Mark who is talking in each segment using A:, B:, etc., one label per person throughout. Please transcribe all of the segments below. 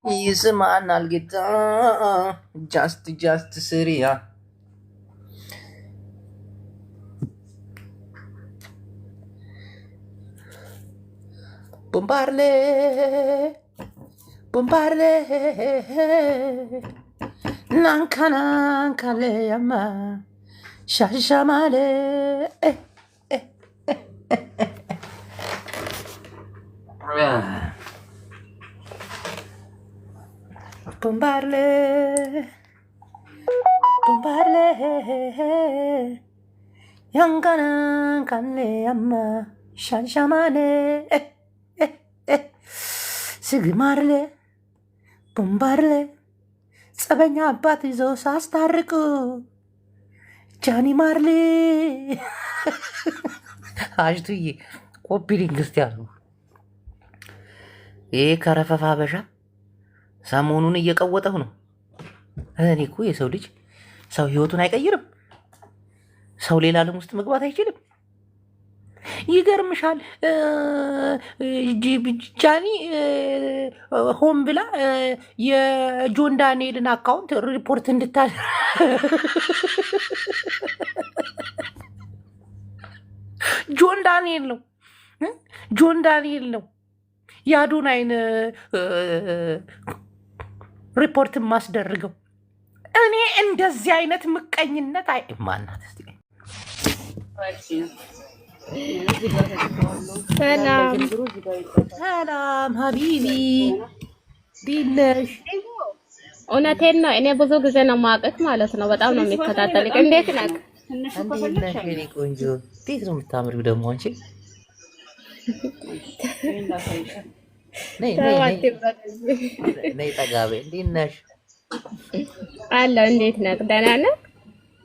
A: ይስማናል ጌታ ጃስት ስሪያ ቦምባርሌ ቦምባርሌ ናንካናንካሌ ያማ ሻሻማሌ ቦምባርሌ ቦምባርሌ ያንካናንካሌ ያማ ሻሻማሌ ስግማርሌ ቦምባርሌ ጸበኛ አባት ይዘው ሳስታርቁ ጃኒ ማርሌ አጅቱዬ ኮፒ ሊንክ እስቲ አሉ። ይሄ ከረፈፋ በሻ ሰሞኑን እየቀወጠው ነው። እኔ እኮ የሰው ልጅ ሰው ህይወቱን አይቀይርም። ሰው ሌላ ዓለም ውስጥ መግባት አይችልም። ይገርምሻል ጃኒ ሆን ብላ የጆን ዳንኤልን አካውንት ሪፖርት ጆን ዳንኤል ነው ጆን ዳንኤል ነው የአዶናይን ሪፖርት ማስደርገው። እኔ እንደዚህ አይነት ምቀኝነት ማናት ሰላም ሀቢቢ ዲነሽ?
B: እውነቴን ነው። እኔ ብዙ ጊዜ ነው ማቀት ማለት ነው። በጣም ነው የሚከታተልኝ። እንዴት ነህ?
A: እንዴት ነሽ የኔ ቆንጆ? እንዴት ነው የምታምሪው ደግሞ አንቺ? ነይ ጠጋ በይ። እንዴት ነሽ?
B: አለሁ። እንዴት ነህ? ደህና ነህ?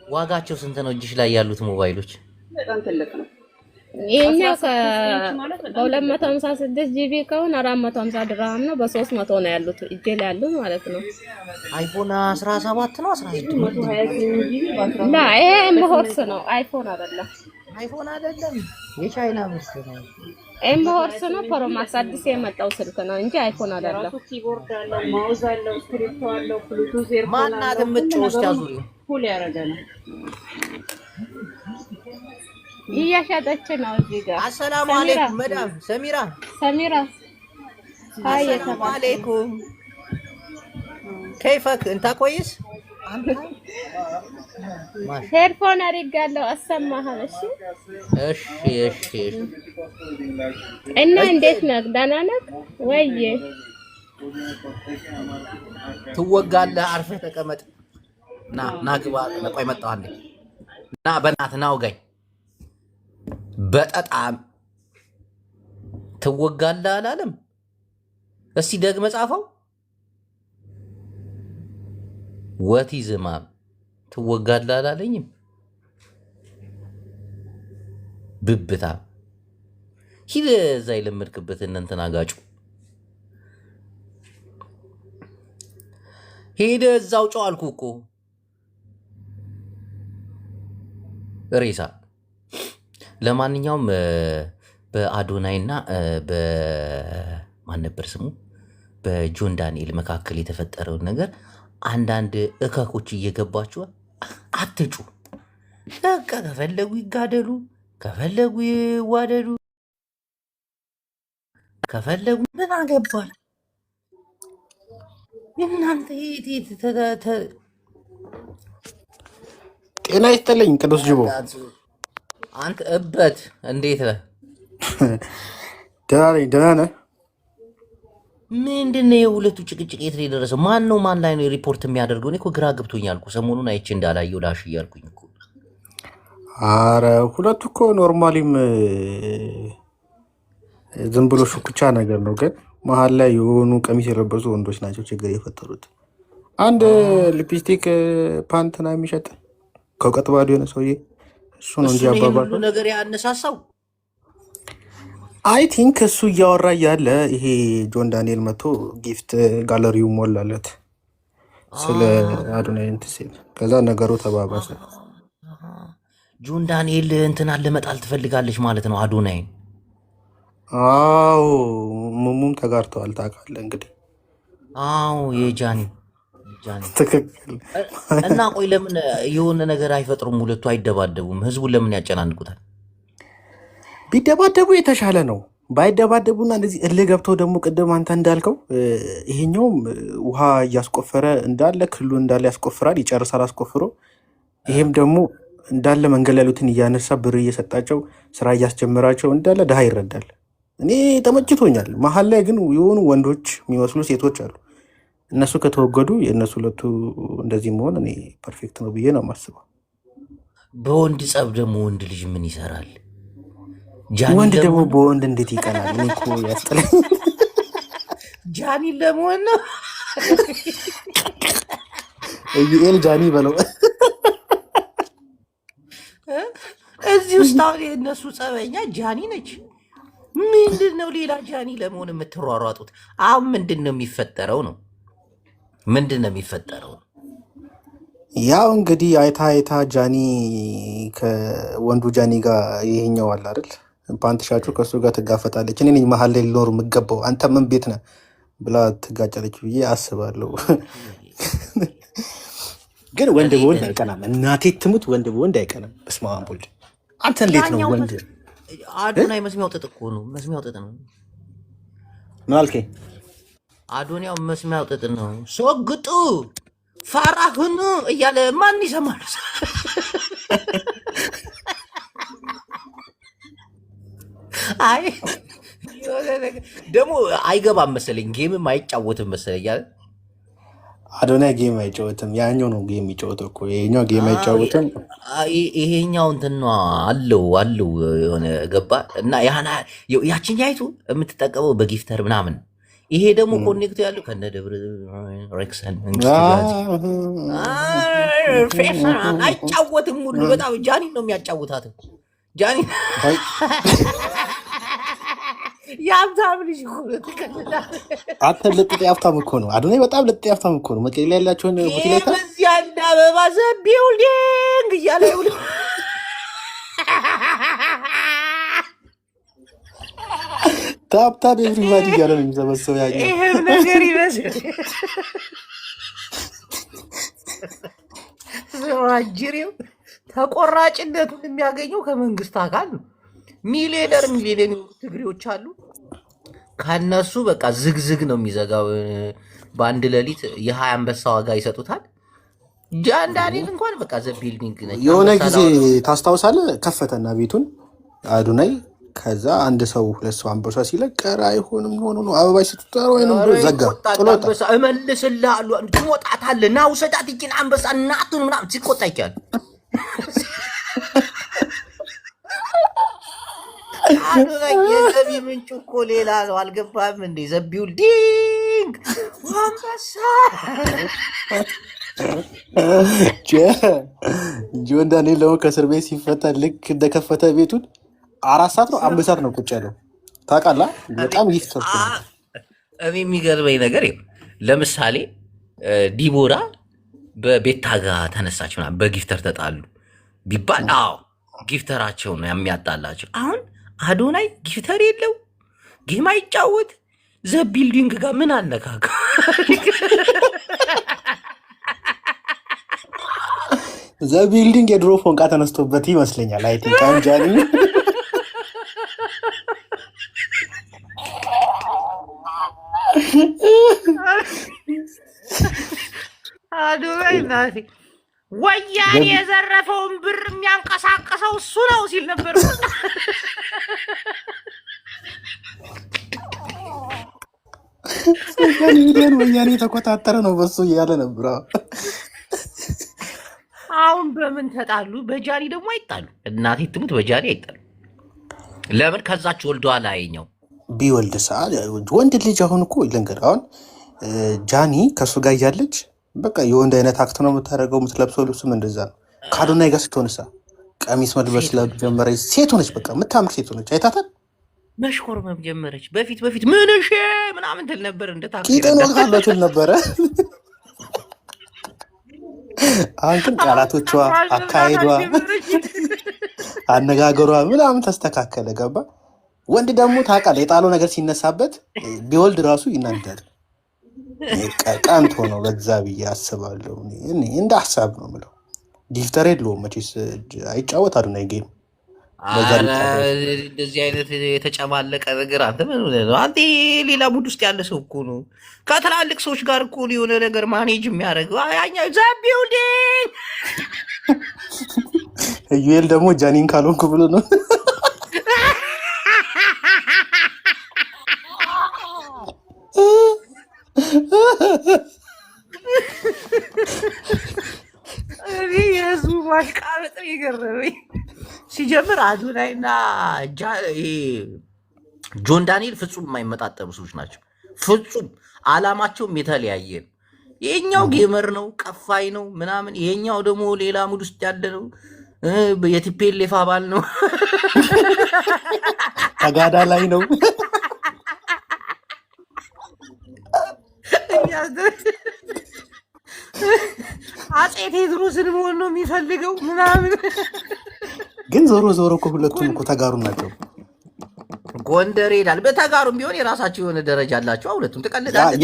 A: ዋጋቸው ስንት ነው እጅሽ ላይ ያሉት ሞባይሎች?
C: በጣም ትልቅ ነው።
B: ይሄኛው በ256 ጂቢ ከሆነ 450 ድርሃም ነው። በ300 ነው ያሉት እጄ ላይ ያሉት ማለት ነው።
A: አይፎን 17 ነው 16 ነው?
B: ላ ይሄ ኤምሆርስ ነው፣ አይፎን አይደለም።
A: አይፎን አይደለም፣ የቻይና ምርት ነው።
B: ኤምሆርስ ነው። ፕሮማክስ አዲስ የመጣው ስልክ ነው እንጂ አይፎን አይደለም።
C: ኪቦርድ አለው፣ ማውዝ አለው፣ ስክሪፕቶ አለው፣ ብሉቱዝ ኤርፎን
A: ማናት የምትጮህ ያዙሪ
C: ሁሉ ያረደ ነው።
B: እያሻጠች ነው እዚህ ጋር።
A: አሰላሙ አለይኩም መዳም ሰሚራ አሰላሙ አለይኩም ከይፈክ እንታ ቆይስ
B: ሄድፎን አድርጋለሁ አሰማህ።
A: እሺ
B: እና እንዴት ነህ? ደህና ነህ ወይ?
A: ትወጋለህ። አርፈህ ተቀመጥ። ና ግባ። ቆይ መጣሁ አንዴ። ና በእናትህ ና ውጋኝ። በጣም ትወጋለህ አላለም? እስቲ ደግመህ ጻፈው። ወቲ ዝማም ትወጋለህ አላለኝም? ብብታ ሂድ እዛ የለመድክበት እንትን አጋጩ ሂድ እዛው ጨው አልኩህ እኮ ሬሳ። ለማንኛውም በአዶናይና በማን ነበር ስሙ በጆን ዳንኤል መካከል የተፈጠረውን ነገር አንዳንድ እከኮች እየገባችሁ አትጩ። በቃ ከፈለጉ ይጋደሉ፣ ከፈለጉ ይዋደዱ፣ ከፈለጉ ምን አገባል እናንተ።
D: ጤና ይስጥልኝ ቅዱስ ጅቦ።
A: አንተ እበት እንዴት ነህ?
D: ደህና ነኝ። ደህና ነህ?
A: ምንድን ነው የሁለቱ ጭቅጭቅ የት ነው የደረሰው? ማን ነው ማን ላይ ነው ሪፖርት የሚያደርገው? እኔ እኮ ግራ ገብቶኛል እኮ ሰሞኑን አይቼ እንዳላየው ላሽ እያልኩኝ እኮ።
D: አረ ሁለቱ እኮ ኖርማሊም ዝም ብሎ ሹክቻ ነገር ነው፣ ግን መሀል ላይ የሆኑ ቀሚስ የለበሱ ወንዶች ናቸው ችግር የፈጠሩት። አንድ ሊፕስቲክ ፓንትና የሚሸጥ ከእውቀት ባዶ የሆነ ሰውዬ እሱ ነው እንጂ አባባል
A: ሁሉ ነገር ያነሳሳው።
D: አይ ቲንክ እሱ እያወራ እያለ ይሄ ጆን ዳንኤል መጥቶ ጊፍት ጋለሪው ሞላለት ስለ አዶናይ እንትን ሲል፣ ከዛ ነገሩ ተባባሰ።
A: ጆን ዳንኤል እንትናን ለመጣል ትፈልጋለች ማለት ነው አዶናይን።
D: አዎ ሙሙም ተጋርተዋል ታውቃለህ። እንግዲህ
A: አዎ የጃኒ
D: ትክክል።
A: እና ቆይ ለምን የሆነ ነገር አይፈጥሩም? ሁለቱ አይደባደቡም? ህዝቡን ለምን ያጨናንቁታል?
D: ቢደባደቡ የተሻለ ነው። ባይደባደቡና እንደዚህ እልህ ገብተው ደግሞ ቅድም አንተ እንዳልከው ይሄኛውም ውሃ እያስቆፈረ እንዳለ ክልሉ እንዳለ ያስቆፍራል፣ ይጨርሳል አስቆፍሮ። ይሄም ደግሞ እንዳለ መንገድ ያሉትን እያነሳ ብር እየሰጣቸው ስራ እያስጀመራቸው እንዳለ ድሃ ይረዳል። እኔ ተመችቶኛል። መሀል ላይ ግን የሆኑ ወንዶች የሚመስሉ ሴቶች አሉ። እነሱ ከተወገዱ የእነሱ ሁለቱ እንደዚህ መሆን እኔ ፐርፌክት ነው ብዬ ነው የማስበው።
A: በወንድ ጸብ ደግሞ ወንድ ልጅ ምን ይሰራል?
D: ወንድ ደግሞ በወንድ እንዴት ይቀናል? እኔ እኮ ያስጠላኝ።
A: ጃኒ ለመሆን ነው።
D: ኢዩኤል ጃኒ በለው።
A: እዚህ ውስጥ አሁን የእነሱ ጸበኛ ጃኒ ነች። ምንድን ነው ሌላ ጃኒ ለመሆን የምትሯሯጡት? አሁን ምንድን ነው የሚፈጠረው ነው? ምንድን ነው የሚፈጠረው?
D: ያው እንግዲህ አይታ ጃኒ ከወንዱ ጃኒ ጋር ይሄኛው አለ አይደል? ፓንት ሻጩ ከእሱ ጋር ትጋፈጣለች። እኔ ነኝ መሀል ላይ ሊኖር የምገባው አንተ ምን ቤት ነህ ብላ ትጋጫለች ብዬ አስባለሁ። ግን ወንድ በወንድ አይቀናም። እናቴ ትሙት ወንድ በወንድ አይቀናም። በስመ አብ ወልድ። አንተ እንዴት ነው ወንድ?
A: አዶናይ መስሚያው ጥጥ እኮ ነው። መስሚያው ጥጥ ነው።
D: ምን አልከኝ?
A: አዶኒያው መስሚያው ጥጥ ነው። ሶግጡ ፋራህኑ እያለ ማን ይሰማል? አይ ደግሞ አይገባም መሰለኝ፣ ጌምም አይጫወትም መሰለኝ።
D: አዶናይ ጌም አይጫወትም። ያኛው ነው ጌም የሚጫወተው እኮ። ይሄኛው ጌም አይጫወትም።
A: ይሄኛው እንትን አለው የሆነ ገባ እና ያችኛይቱ የምትጠቀመው በጊፍተር ምናምን። ይሄ ደግሞ ኮኔክቱ ያለው ከነ ደብረ ሬክሰን አይጫወትም ሁሉ። በጣም ጃኒ ነው የሚያጫውታት። ጃኒ የሀብታም ልጅ
D: አንተ ልጥጤ ሀብታም እኮ ነው። አዶናይ በጣም ልጥጤ ሀብታም እኮ ነው። መቀሌ ላይ ያላቸውን ሆቴል
A: በዚህ አንድ አበባ ቢውልዲንግ እያለ ይውል
D: ታፕታፕ ኤቭሪባዲ እያለ ነው የሚሰበሰበው። ያኛው
A: ይህም ነገር ይመስል አጅሬው ተቆራጭነቱን የሚያገኘው ከመንግስት አካል ነው። ሚሊዮነር ትግሬዎች አሉ። ከነሱ በቃ ዝግዝግ ነው የሚዘጋው። በአንድ ሌሊት የ20 አንበሳ ዋጋ ይሰጡታል። ጃንዳኔን እንኳን በቃ ዘ ቢልዲንግ ነ
D: የሆነ ጊዜ ታስታውሳለህ? ከፈተና ቤቱን አዶናይ። ከዛ አንድ ሰው ሁለት ሰው አንበሳ ሲለቅ ቀረ አይሆንም ሆኖ ነው አበባ ሲተጣሩ ወይንም ዘጋ ጥሎታ
A: እመልስልሃለሁ ትሞጣታለህ ና ውሰዳት ይችን አንበሳ እናቱን ምናምን ሲቆጣ ይቻል የገቢ ምንጩ እኮ ሌላ ነው። አልገባህም እንዴ? ዘ ቢልዲንግ አንበሳ
D: ጆን ዳንኤል ደግሞ ከእስር ቤት ሲፈታ ልክ እንደከፈተ ቤቱን 4 ሰዓት ነው 5 ሰዓት ነው ቁጭ ያለው ታውቃለህ። በጣም ይፍተርኩ ነው።
A: እኔ የሚገርመኝ ነገር ለምሳሌ ዲቦራ በቤታ ጋር ተነሳች ምናምን በጊፍተር ተጣሉ ቢባል አዎ ጊፍተራቸው ነው የሚያጣላቸው። አሁን አዶናይ ጊፍተር የለው ጌም አይጫወት ዘ ቢልዲንግ ጋር ምን አነካካ?
D: ዘ ቢልዲንግ የድሮ ፎንቃ ተነስቶበት ይመስለኛል። አይ ቲንክ አንጃኒ
A: አዶናይ ናቲ ወያኔ የዘረፈውን ብር የሚያንቀሳቀሰው እሱ ነው ሲል ነበር።
D: ወያኔ የተቆጣጠረ ነው በሱ እያለ ነበር።
A: አሁን በምን ተጣሉ? በጃኒ ደግሞ አይጣሉ። እናቴ ትሙት በጃኒ አይጣሉ። ለምን? ከዛች ወልደዋል። አየኛው
D: ቢወልድ ሰዓት ወንድ ልጅ አሁን እኮ ልንገር፣ አሁን ጃኒ ከእሱ ጋር እያለች በቃ የወንድ አይነት አክት ነው የምታደርገው። የምትለብሰው ልብስም እንደዛ ነው። ከአዶናይ ጋር ስትሆንሳ ቀሚስ መልበስ ጀመረች። ሴት ሆነች፣ በቃ የምታምር ሴት ሆነች። አይታታል።
A: መሽኮርመም ጀመረች። በፊት ምንሽ ምናምን ትል ነበር።
D: ቂጥን ወቅታለሁ ትል ነበረ። አሁን ግን ቃላቶቿ፣ አካሄዷ፣ አነጋገሯ ምናምን ተስተካከለ። ገባ። ወንድ ደግሞ ታውቃለህ የጣለው ነገር ሲነሳበት ቢወልድ ራሱ ይናደዳል። ቀንቶ ነው በዛ ብዬ አስባለሁ። እኔ እንደ ሀሳብ ነው የምለው። ጊፍተር የለውም መቼስ አይጫወት አዶናይ ጌም በዛ
A: ኧረ
D: ሊጫወት
A: እንደዚህ አይነት የተጨማለቀ ነገር አንተ ምን ሆነህ ነው? አንተ ሌላ ሙድ ውስጥ ያለ ሰው እኮ ነው። ከትላልቅ ሰዎች ጋር እኮ የሆነ ነገር ማኔጅ የሚያደርገው ያኛው ዘቢውልዲንግ
D: ኢዩኤል ደግሞ ጃኒን ካልሆንኩ ብሎ ነው።
A: የህዝቡ ማሽቃበጥ የገረመኝ ሲጀምር አዶናይና ጆን ዳንኤል ፍጹም የማይመጣጠኑ ሰዎች ናቸው። ፍጹም አላማቸውም የተለያየ ነው። ይሄኛው ጌመር ነው፣ ቀፋይ ነው ምናምን፣ ይሄኛው ደግሞ ሌላ ሙድ ውስጥ ያለ ነው። የቲፔሌፍ አባል ነው፣
D: ተጋዳ ላይ ነው።
A: አፄ ቴዎድሮስን መሆን ነው የሚፈልገው ምናምን። ግን
D: ዞሮ ዞሮ እኮ ሁለቱም እኮ ተጋሩ ናቸው።
A: ጎንደር ሄዳል። በተጋሩም ቢሆን የራሳቸው የሆነ ደረጃ አላቸው። ሁለቱም ትቀልዳለች።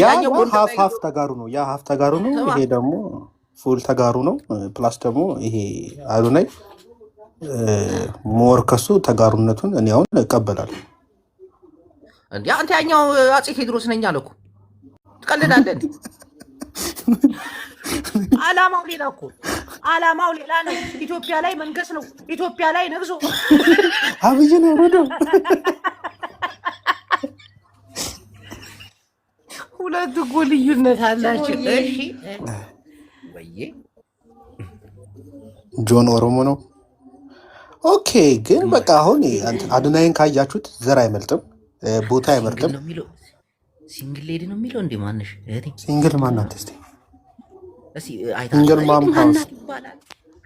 D: ሀፍ ተጋሩ ነው፣ ያ ሀፍ ተጋሩ ነው። ይሄ ደግሞ ፉል ተጋሩ ነው። ፕላስ ደግሞ ይሄ አዶናይ ሞር ከሱ ተጋሩነቱን እኔ አሁን እቀበላለሁ።
A: እንዴ አንተ ያኛው አፄ ቴዎድሮስ ነኝ አለ እኮ። ትቀልዳለህ እንዴ? አላማው ሌላ እኮ፣ አላማው ሌላ ነው። ኢትዮጵያ ላይ መንገስ ነው። ኢትዮጵያ ላይ ነግሶ
D: አብይ ነው ወዶ
A: ሁለቱ እኮ ልዩነት አላቸው። እሺ ወይዬ
D: ጆን ኦሮሞ ነው። ኦኬ ግን በቃ አሁን አዶናይን ካያችሁት ዘር አይመልጥም፣ ቦታ አይመርጥም።
A: ሲንግል ሌዲ ነው የሚለው እንዴ? ማንሽ እህቴ
D: ሲንግል ማናት? እስቲ
A: ሲንግል
D: ሲንግል ማም ሃውስ
A: ይባላል።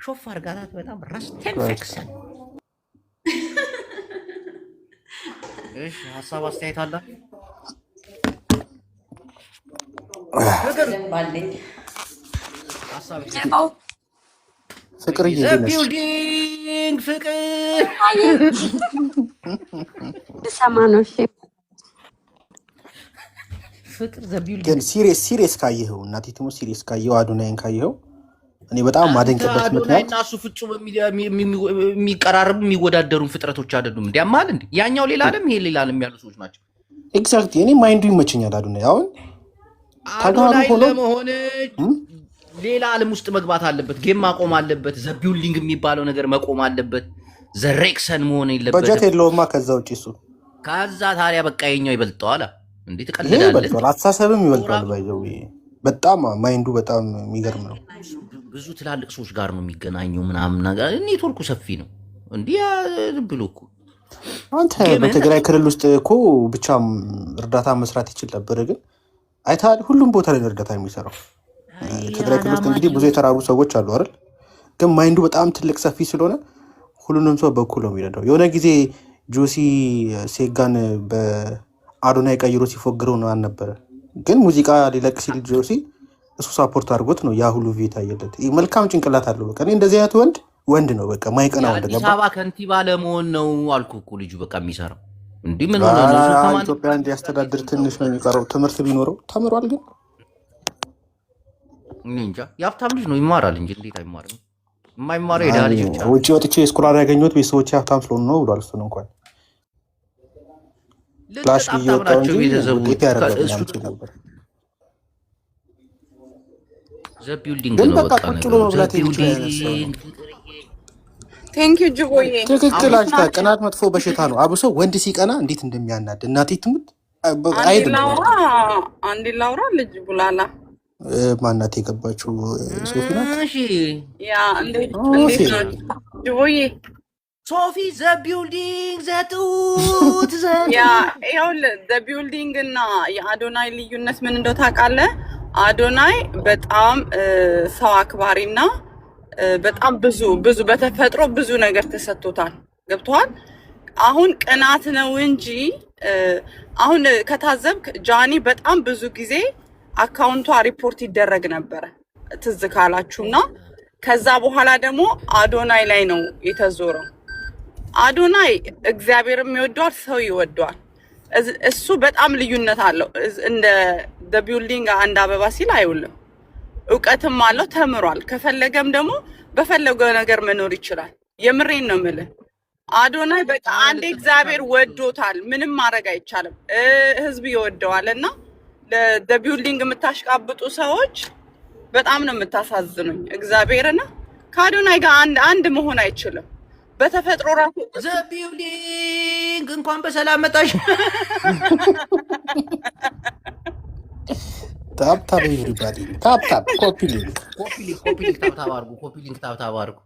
A: ሾፍ አርጋታት በጣም ራስቴን ፈክሰን። እሺ ሀሳብ አስተያየት አለ?
D: ፍቅር
A: ቢልዲንግ ፍቅር
B: ሰማኖ
A: ፍቅር ዘቢልዲንግ
D: ግን ሲሪየስ ካየኸው እናቴ ትሙ ሲሪየስ ካየኸው አዶናይን ካየኸው እኔ በጣም ማደንቅበት ምክንያት
A: እና እሱ ፍጹም የሚቀራረቡ የሚወዳደሩ ፍጥረቶች አይደሉም። እንዴ ያማል እንዴ? ያኛው ሌላ ዓለም ይሄ ሌላ ዓለም ያሉ ሰዎች ናቸው።
D: ኤግዛክትሊ እኔ ማይንዱ ይመቸኛል አዶናይ። አሁን
A: አዶናይ ለመሆን ሌላ ዓለም ውስጥ መግባት አለበት። ጌም ማቆም አለበት። ዘቢልዲንግ የሚባለው ነገር መቆም አለበት። ዘሬክሰን መሆን የለበትም።
D: በጀት የለውማ ከዛ ውጪ እሱ።
A: ከዛ ታዲያ በቃ የኛው ይበልጠዋል። እንዴ ትቀልዳለህ?
D: አስተሳሰብም ይበልጣል። ባይዘው በጣም ማይንዱ በጣም የሚገርም ነው።
A: ብዙ ትላልቅ ሰዎች ጋር ነው የሚገናኘው ምናምን ነገር። ኔትወርኩ ሰፊ ነው። እንዲህ ብሎ እኮ
D: አንተ በትግራይ ክልል ውስጥ እኮ ብቻ እርዳታ መስራት ይችል ነበር። ግን አይተሃል፣ ሁሉም ቦታ ላይ እርዳታ የሚሰራው ትግራይ ክልል ውስጥ እንግዲህ ብዙ የተራቡ ሰዎች አሉ አይደል? ግን ማይንዱ በጣም ትልቅ ሰፊ ስለሆነ ሁሉንም ሰው በኩል ነው የሚረዳው። የሆነ ጊዜ ጆሲ ሴጋን በአዶናይ ቀይሮ ሲፎግረው ነው አልነበረ? ግን ሙዚቃ ሊለቅ ሲል ጆሲ እሱ ሳፖርት አድርጎት ነው ያ ሁሉ ቪታ አየለት። መልካም ጭንቅላት አለው። በቃ እንደዚህ አይነት ወንድ ነው በቃ ማይቀና ወንድ ገባ።
A: አዲስ አበባ ከንቲባ ለመሆን ነው አልኩህ እኮ ልጁ በቃ የሚሰራው እንዲህ ምን ሆነ ነው?
D: ኢትዮጵያ እንዲያስተዳድር ትንሽ ነው የሚቀረው። ትምህርት ቢኖረው ተምሯል። ግን
A: እንጃ የሀብታም ልጅ ነው ይማራል እንጂ እንዴት አይማርም? የማይማረው የድሃ ልጅ ብቻ።
D: ውጭ ወጥቼ ስኮላር ያገኘሁት ቤተሰቦቼ ሀብታም ስለሆኑ ነው ብሏል። እሱን እንኳን ፍላሽ እየወጣው እንጂ ውጤት ያደረገ ነበር።
A: ዘቢልዲንግ ነው በቃ
D: መብላት ትክክል። አሽታ ቅናት መጥፎ በሽታ ነው። አብሶ ወንድ ሲቀና እንዴት እንደሚያናድ እናቴ ትሙት አይደለም።
C: አንዴ ላውራ ልጅ ቡላላ
D: ማናት የገባችው ሶፊ ናት።
C: ያ እንዴት ጅቦዬ
A: ሶፊ ዘቢልዲንግ ዘጡት
C: ያ ይኸውልህ ዘቢልዲንግ እና የአዶናይ ልዩነት ምን እንደው ታውቃለህ? አዶናይ በጣም ሰው አክባሪና በጣም ብዙ በተፈጥሮ ብዙ ነገር ተሰጥቶታል። ገብቶሃል? አሁን ቅናት ነው እንጂ አሁን ከታዘብክ ጃኒ በጣም ብዙ ጊዜ አካውንቷ ሪፖርት ይደረግ ነበረ ትዝ ካላችሁና ከዛ በኋላ ደግሞ አዶናይ ላይ ነው የተዞረው። አዶናይ እግዚአብሔርም ይወደዋል፣ ሰው ይወደዋል። እሱ በጣም ልዩነት አለው። እንደ ቢልዲንግ አንድ አበባ ሲል አይውልም። እውቀትም አለው፣ ተምሯል። ከፈለገም ደግሞ በፈለገው ነገር መኖር ይችላል። የምሬን ነው የምልህ። አዶናይ በቃ አንድ እግዚአብሔር ወዶታል፣ ምንም ማድረግ አይቻልም። ህዝብ ይወደዋል። እና ቢልዲንግ የምታሽቃብጡ ሰዎች በጣም ነው የምታሳዝኑኝ። እግዚአብሔርና ከአዶናይ ጋር አንድ መሆን አይችልም። በተፈጥሮ ራሱ
A: ቢልዲንግ እንኳን በሰላም መጣሽ።
D: ታፕታፕ ኤቭሪባዲ ታፕታፕ ኮፒ ሊንክ
A: ታብታብ አድርጉ።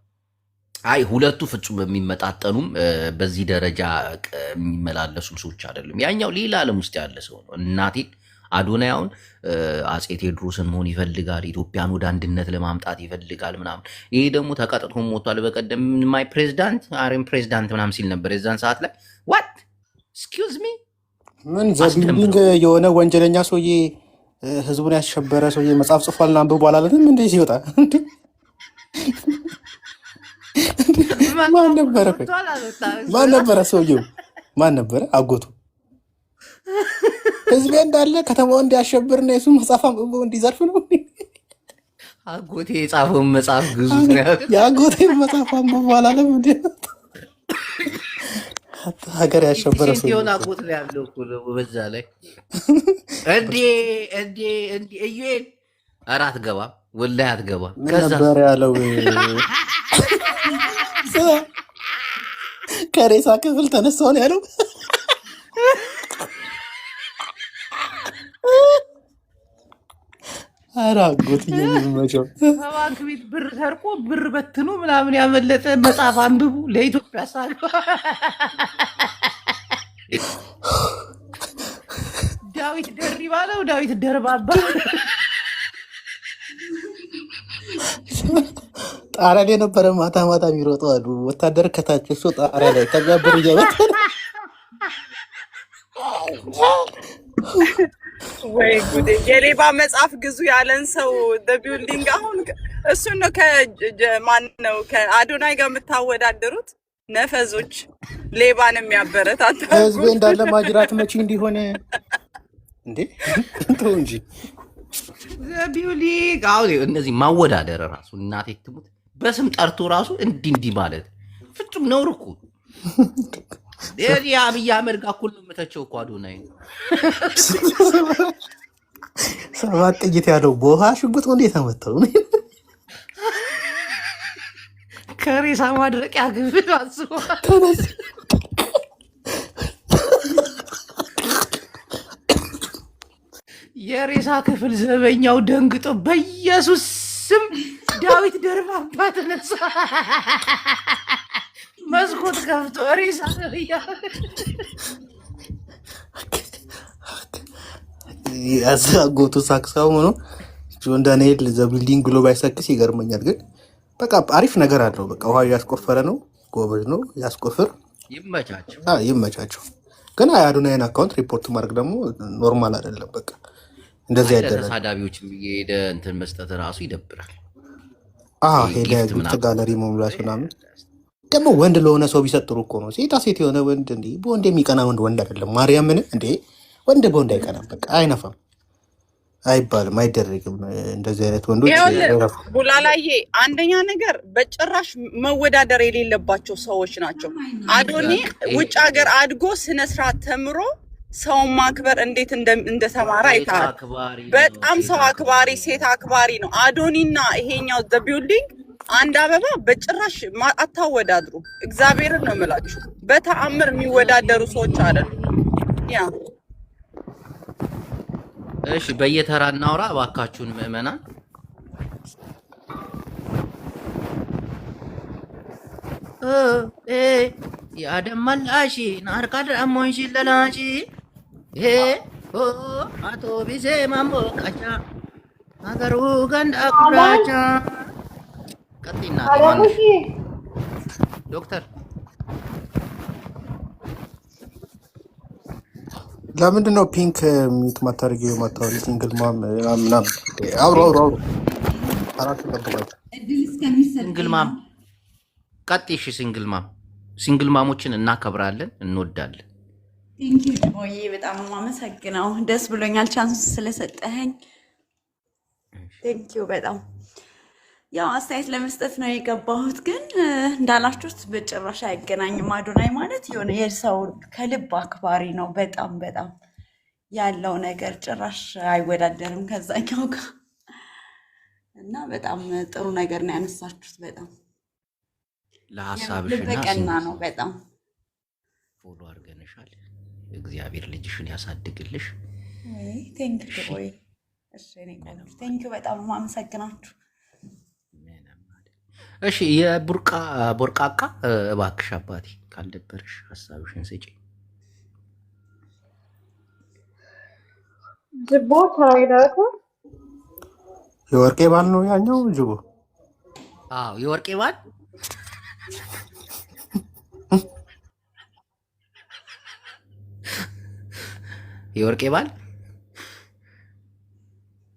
A: አይ ሁለቱ ፍጹም የሚመጣጠኑም በዚህ ደረጃ የሚመላለሱም ሰዎች አይደሉም። ያኛው ሌላ ዓለም ውስጥ ያለ ሰው ነው። እናቴን አዶናይ አሁን አፄ ቴዎድሮስን መሆን ይፈልጋል፣ ኢትዮጵያን ወደ አንድነት ለማምጣት ይፈልጋል ምናምን። ይሄ ደግሞ ተቀጥቶ ሞቷል። በቀደም ማይ ፕሬዚዳንት አሬም ፕሬዚዳንት ምናምን ሲል ነበር። የዛን ሰዓት ላይ ዋት ኤክስኪውዝ ሚ
D: ምን ዘቢልዲንግ የሆነ ወንጀለኛ ሰውዬ ህዝቡን ያሸበረ ሰውዬ መጽሐፍ ጽፏልና አንብቦ አላለንም እንዴ? ሲወጣ ማን ነበረ? ማን ነበረ ሰውዬው? ማን ነበረ? አጎቱ ህዝቤ እንዳለ ከተማው እንዲያሸብርና የሱ መጽሐፍ አንብቦ እንዲዘርፍ ነው።
A: አጎቴ የጻፈውን መጽሐፍ ግዙ።
D: የአጎቴ መጽሐፍ አንብቦ አላለም እንዴ? ሀገር ያሸበረ ሰው
A: ሲሆን አጎት ላይ ያለው እኮ በዛ ላይ እንዴ እዩኤል ኧረ አትገባም፣ ወላሂ አትገባም።
D: ከዛ ነበር ያለው ከሬሳ ክፍል ተነሳው ነው ያለው። ኧረ አጎት የሚመቸው
A: ከባንክ ቤት ብር ሰርቆ ብር በትኖ ምናምን ያመለጠ መጽሐፍ አንብቡ ለኢትዮጵያ ሳል ዳዊት ደሪባ ነው ዳዊት ደርባባ
D: ጣሪያ ላይ ነበረ ማታ ማታ የሚሮጡ አሉ ወታደር ከታች እሱ ጣሪያ ላይ ከዛ ብር እየበተነ
C: ወይ ጉዴ! የሌባ መጽሐፍ ግዙ ያለን ሰው ቢልዲንግ አሁን እሱን ነው ከማን ነው ከአዶናይ ጋር የምታወዳደሩት? ነፈዞች ሌባን የሚያበረታታ
D: ህዝቤ እንዳለ ማጅራት መቺ እንዲሆን እንዴ ተው እንጂ
A: ቢልዲንግ አሁን እነዚህ ማወዳደር ራሱ እናቴ ትሙት በስም ጠርቶ ራሱ እንዲህ ማለት ፍጹም ነውር እኮ። የአብይ አህመድ ጋር እኩል ነው የምተቸው እኮ አዶናይ
D: ሰባት ጥይት ያለው ቦሃ ሽጉጥ እንዴት አመጣው?
A: ከሬሳ ማድረቂያ ግብል አስቦ የሬሳ ክፍል ዘበኛው ደንግጦ በኢየሱስ ስም ዳዊት ደርባባ ተነሳ። መስኮት ከፍቶ ሬሳ
D: ያዛጎቱ ሳክሳው ሆኖ ጆን ዳንኤል ዘቢልዲንግ ብሎ ባይሰክስ ይገርመኛል። ግን በቃ አሪፍ ነገር አለው። በቃ ውሃ ያስቆፈረ ነው፣ ጎበዝ ነው፣ ያስቆፍር። ይመቻቸው። ግን አዶናይን አካውንት ሪፖርት ማድረግ ደግሞ ኖርማል አይደለም። በቃ እንደዚህ አይደለም።
A: ተሳዳቢዎች ሄደ እንትን መስጠት ራሱ ይደብራል።
D: ሄደ ግብት ጋለሪ መሙላት ምናምን ደግሞ ወንድ ለሆነ ሰው ቢሰጥ ጥሩ እኮ ነው። ሴታ ሴት የሆነ ወንድ እንዴ በወንድ የሚቀና ወንድ አይደለም። ማርያምን እንዴ ወንድ በወንድ አይቀናም። በቃ አይነፋም፣ አይባልም፣ አይደረግም። እንደዚህ አይነት ወንዶች
C: ቡላላዬ፣ አንደኛ ነገር በጭራሽ መወዳደር የሌለባቸው ሰዎች ናቸው። አዶኒ ውጭ ሀገር አድጎ ስነስርዓት ተምሮ ሰውን ማክበር እንዴት እንደተማረ አይተሃል። በጣም ሰው አክባሪ፣ ሴት አክባሪ ነው። አዶኒና ይሄኛው ቢልዲንግ አንድ አበባ በጭራሽ አታወዳድሩ። እግዚአብሔርን ነው የምላችሁ። በተአምር የሚወዳደሩ ሰዎች አይደሉም። ያ
A: እሺ፣ በየተራ እናውራ እባካችሁን ምዕመናን። ያደመላሽ ናርካድ አሞንሽ ለላሽ አቶ ቢሴ ማሞቃቻ ሀገሩ ገንዳ ቁራቻ ቀጥይና ዶክተር
D: ለምንድን ነው ፒንክ ሚት ማታርጊው? ማታወሪ ሲንግል ማም ምናምን አውሮ አራት ተቀበላችሁ።
A: ሲንግል ማም ቀጥይ። እሺ ሲንግል ማሞችን እናከብራለን፣ እንወዳለን።
E: ቴንክ ዩ ጅቦዬ፣ በጣም ነው የማመሰግነው። ደስ ብሎኛል ቻንስ ስለሰጠኸኝ። ቴንክ ዩ በጣም ያው አስተያየት ለመስጠት ነው የገባሁት፣ ግን እንዳላችሁት በጭራሽ አይገናኝም። አዶናይ ማለት የሆነ የሰው ከልብ አክባሪ ነው። በጣም በጣም ያለው ነገር ጭራሽ አይወዳደርም ከዛኛው ጋር እና በጣም ጥሩ ነገር ነው ያነሳችሁት። በጣም
A: ለሀሳብሽና
E: ልበቀና ነው። በጣም
A: ፎሎ አድርገንሻል። እግዚአብሔር ልጅሽን ያሳድግልሽ።
E: ቴንክ ዩ ወይ ቴንክ ዩ በጣም ማመሰግናችሁ።
A: እሺ ቦርቃቃ እባክሽ አባቴ ካልደበርሽ ሀሳብሽን ስጪ።
B: ጅቦ ታይዳቱ
D: የወርቄ ባል ነው ያኛው ጅቦ።
A: አዎ የወርቄ ባል የወርቄ ባል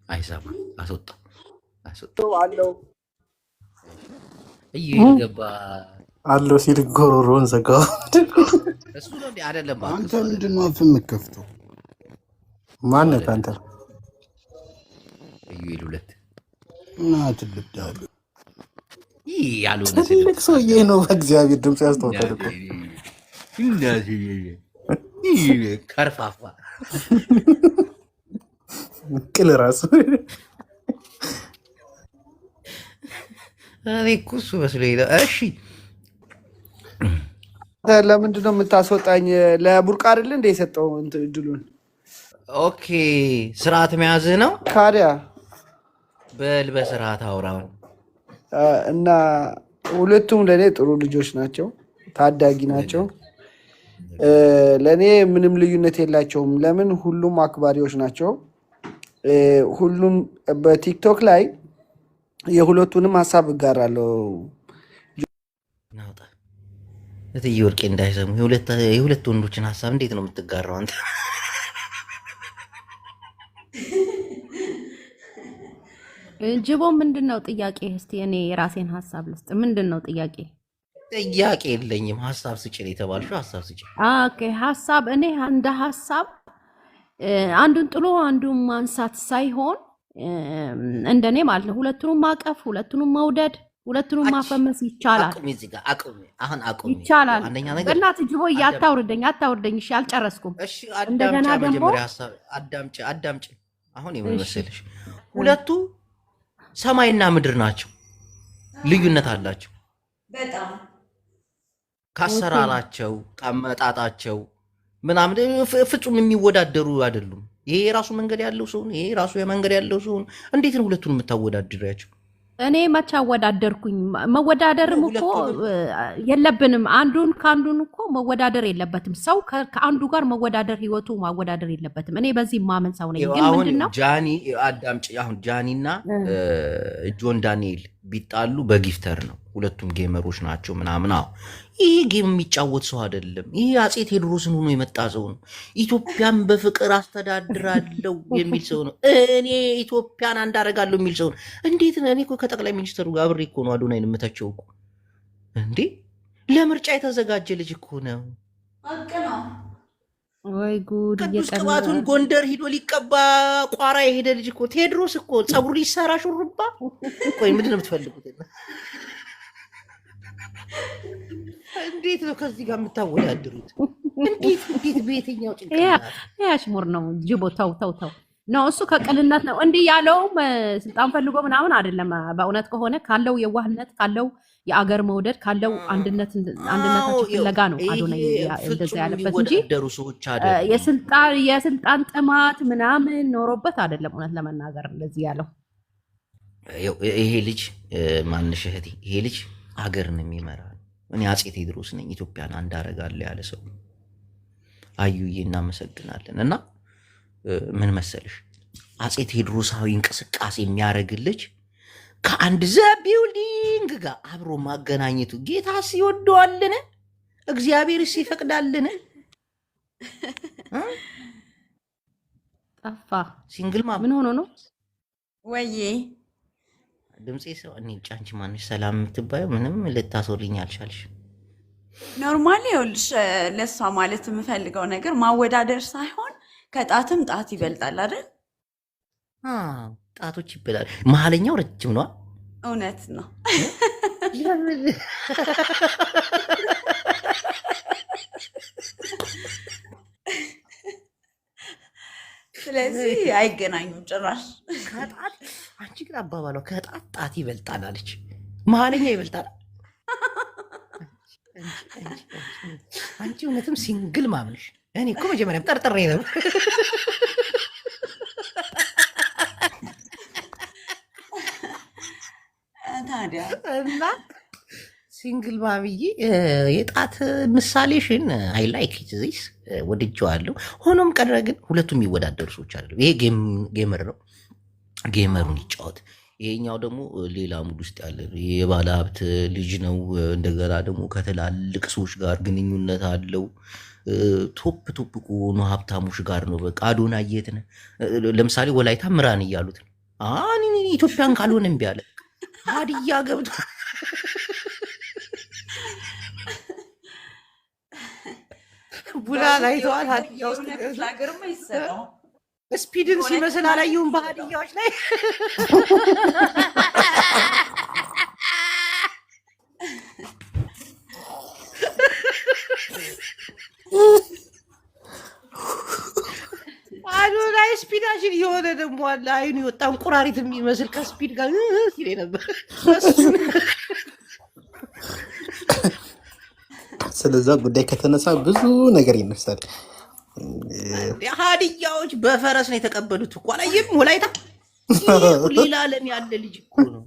A: አይሰማ አስወጣው
F: አለው
A: እየገባ
D: አለው ሲል ጎሮሮን ዘጋው።
A: እሱ ነው እንዴ? አይደለም።
F: አንተ ምንድን ነው አፍ የምትከፍተው?
D: ማነህ አንተ?
A: እዩኤል ሁለት
F: እና ትልብዳሉ
A: ይህ ያልሆነ
D: ትልቅ ሰውዬ ነው። በእግዚአብሔር ድምፅ ያስታውቃል እኮ
A: ከርፋፋ
D: ቅል ራሱ
A: እኔ እኮ እሱ መስሎኝ ነው። እሺ
F: ለምንድን ነው የምታስወጣኝ? ለቡርቃ አይደል እንደ የሰጠው እድሉን?
A: ኦኬ ስርዓት መያዝህ ነው
F: ካዲያ
A: በል በስርዓት አውራውን
F: እና ሁለቱም ለእኔ ጥሩ ልጆች ናቸው፣ ታዳጊ ናቸው። ለእኔ ምንም ልዩነት የላቸውም። ለምን ሁሉም አክባሪዎች ናቸው። ሁሉም በቲክቶክ ላይ የሁለቱንም ሀሳብ እጋራለሁ።
A: ናውጣ እትዬ ወርቄ እንዳይሰሙ የሁለት ወንዶችን ሀሳብ እንዴት ነው የምትጋራው አንተ?
G: ጅቦ ምንድን ነው ጥያቄ? እስቲ እኔ የራሴን ሀሳብ ልስጥ። ምንድን ነው ጥያቄ?
A: ጥያቄ የለኝም። ሀሳብ ስጭ የተባልሽው ሀሳብ ስጭ።
G: ኦኬ ሀሳብ እኔ እንደ ሀሳብ አንዱን ጥሎ አንዱን ማንሳት ሳይሆን እንደኔ ማለት ነው ሁለቱንም ማቀፍ፣ ሁለቱንም መውደድ፣ ሁለቱንም ማፈመስ ይቻላል። ይቻላል። በእናትህ ጅቦ አታውርደኝ። እሺ አልጨረስኩም። እንደገና ደግሞ
A: አዳምጪ። አሁን የምመስልሽ ሁለቱ ሰማይና ምድር ናቸው። ልዩነት አላቸው
E: በጣም
A: ካሰራራቸው፣ ካመጣጣቸው ምናምን ፍጹም የሚወዳደሩ አይደሉም። ይሄ የራሱ መንገድ ያለው ሰው ነው፣ ይሄ የራሱ መንገድ ያለው ሰው ነው። እንዴት ነው ሁለቱን የምታወዳድሪያቸው?
G: እኔ መቼ አወዳደርኩኝ? መወዳደርም እኮ የለብንም። አንዱን ከአንዱን እኮ መወዳደር የለበትም። ሰው ከአንዱ ጋር መወዳደር ህይወቱ ማወዳደር የለበትም። እኔ በዚህ ማመን ሰው ነኝ። ግን ምንድነው
A: ጃኒ አዳምጪ። አሁን ጃኒና ጆን ዳንኤል ቢጣሉ በጊፍተር ነው። ሁለቱም ጌመሮች ናቸው ምናምን። አዎ ይህ ጌም የሚጫወት ሰው አይደለም። ይህ አፄ ቴዎድሮስን ሆኖ የመጣ ሰው ነው። ኢትዮጵያን በፍቅር አስተዳድራለሁ የሚል ሰው ነው። እኔ ኢትዮጵያን አንዳረጋለሁ የሚል ሰው ነው። እንዴት ነው? እኔ እኮ ከጠቅላይ ሚኒስትሩ ጋር አብሬ እኮ ነው አዶናይን የምተቸው እኮ። እንዴ ለምርጫ የተዘጋጀ ልጅ እኮ ነው።
G: ወይ ጉድ!
A: ቅዱስ ቅባቱን ጎንደር ሂዶ ሊቀባ ቋራ የሄደ ልጅ እኮ ቴዎድሮስ እኮ። ፀጉር ሊሰራ ሹሩባ። ቆይ ምንድን ነው የምትፈልጉት? እንዴት ነው ከዚህ ጋር የምታወዳድሩት? እንዴት በየትኛው ጭንቅላት?
G: ያሽሙር ነው ጅቦ። ተው ነው እሱ ከቅልነት ነው እንዲህ ያለውም ስልጣን ፈልጎ ምናምን አይደለም። በእውነት ከሆነ ካለው የዋህነት ካለው የአገር መውደድ ካለው አንድነታቸው ፍለጋ ነው አዶናይ እንደዛ ያለበት እንጂ የስልጣን ጥማት ምናምን ኖሮበት አይደለም። እውነት ለመናገር እንደዚህ ያለው
A: ይሄ ልጅ ማንሽ እህቴ፣ ይሄ ልጅ ሀገርን የሚመራ እኔ አፄ ቴዎድሮስ ነኝ ኢትዮጵያን አንድ አደርጋለሁ ያለ ሰው። አዩዬ እናመሰግናለን። እና ምን መሰልሽ አፄ ቴዎድሮሳዊ እንቅስቃሴ የሚያደርግ ልጅ ከአንድ ቢልዲንግ ጋር አብሮ ማገናኘቱ ጌታስ ይወደዋልን? እግዚአብሔርስ ይፈቅዳልን?
G: ጠፋ።
A: ሲንግል
G: ምን ሆኖ ነው
E: ወይዬ?
A: ድምፄ ሰው እኔ ጫንቺ ማንሽ ሰላም የምትባየው ምንም ልታስወሪኝ አልቻልሽ።
E: ኖርማሊ ይኸውልሽ ለእሷ ማለት የምፈልገው ነገር ማወዳደር ሳይሆን ከጣትም ጣት ይበልጣል አይደል?
A: ጣቶች ይበላል። መሀለኛው ረጅም ነው።
E: እውነት ነው። ስለዚህ አይገናኙም ጭራሽ።
A: ከጣት አንቺ ግን አባባሏ ከጣት ጣት ይበልጣል አለች። መሀለኛ ይበልጣል። አንቺ እውነትም ሲንግል ማምንሽ። እኔ እኮ መጀመሪያም ጠርጥሬ ነበር።
E: ታዲያ
A: እና ሲንግል ማምዬ የጣት ምሳሌሽን አይ ላይክ ዚስ ወድጀዋለሁ። ሆኖም ቀረ ግን ሁለቱም የሚወዳደሩ ሰዎች አይደሉም። ይሄ ጌመር ነው፣ ጌመሩን ይጫወት። ይሄኛው ደግሞ ሌላ ሙድ ውስጥ ያለ የባለ ሀብት ልጅ ነው። እንደገና ደግሞ ከትላልቅ ሰዎች ጋር ግንኙነት አለው። ቶፕ ከሆኑ ሀብታሞች ጋር ነው። በቃ አዶናይ የት ነህ? ለምሳሌ ወላይታ ምራን እያሉት ነው። ኢትዮጵያን ካልሆነ እምቢ አለ። ሀዲያ ገብቶ ቡና ላይተዋል። ሀዲያ ውስጥ
E: ሀገርማ ይሰራው
A: ስፒድን ሲመስል አላየሁም። በሀዲያዎች ላይ አዶናይ ስፒዳችን የሆነ ደግሞ አለ አይኑ የወጣ እንቁራሪት የሚመስል ከስፒድ ጋር ሲል ነበር።
D: ስለዛ ጉዳይ ከተነሳ ብዙ ነገር ይነሳል።
A: ሀዲያዎች በፈረስ ነው የተቀበሉት እኮ አላየም? ወላይታ ሌላ ዓለም ያለ ልጅ እኮ ነው።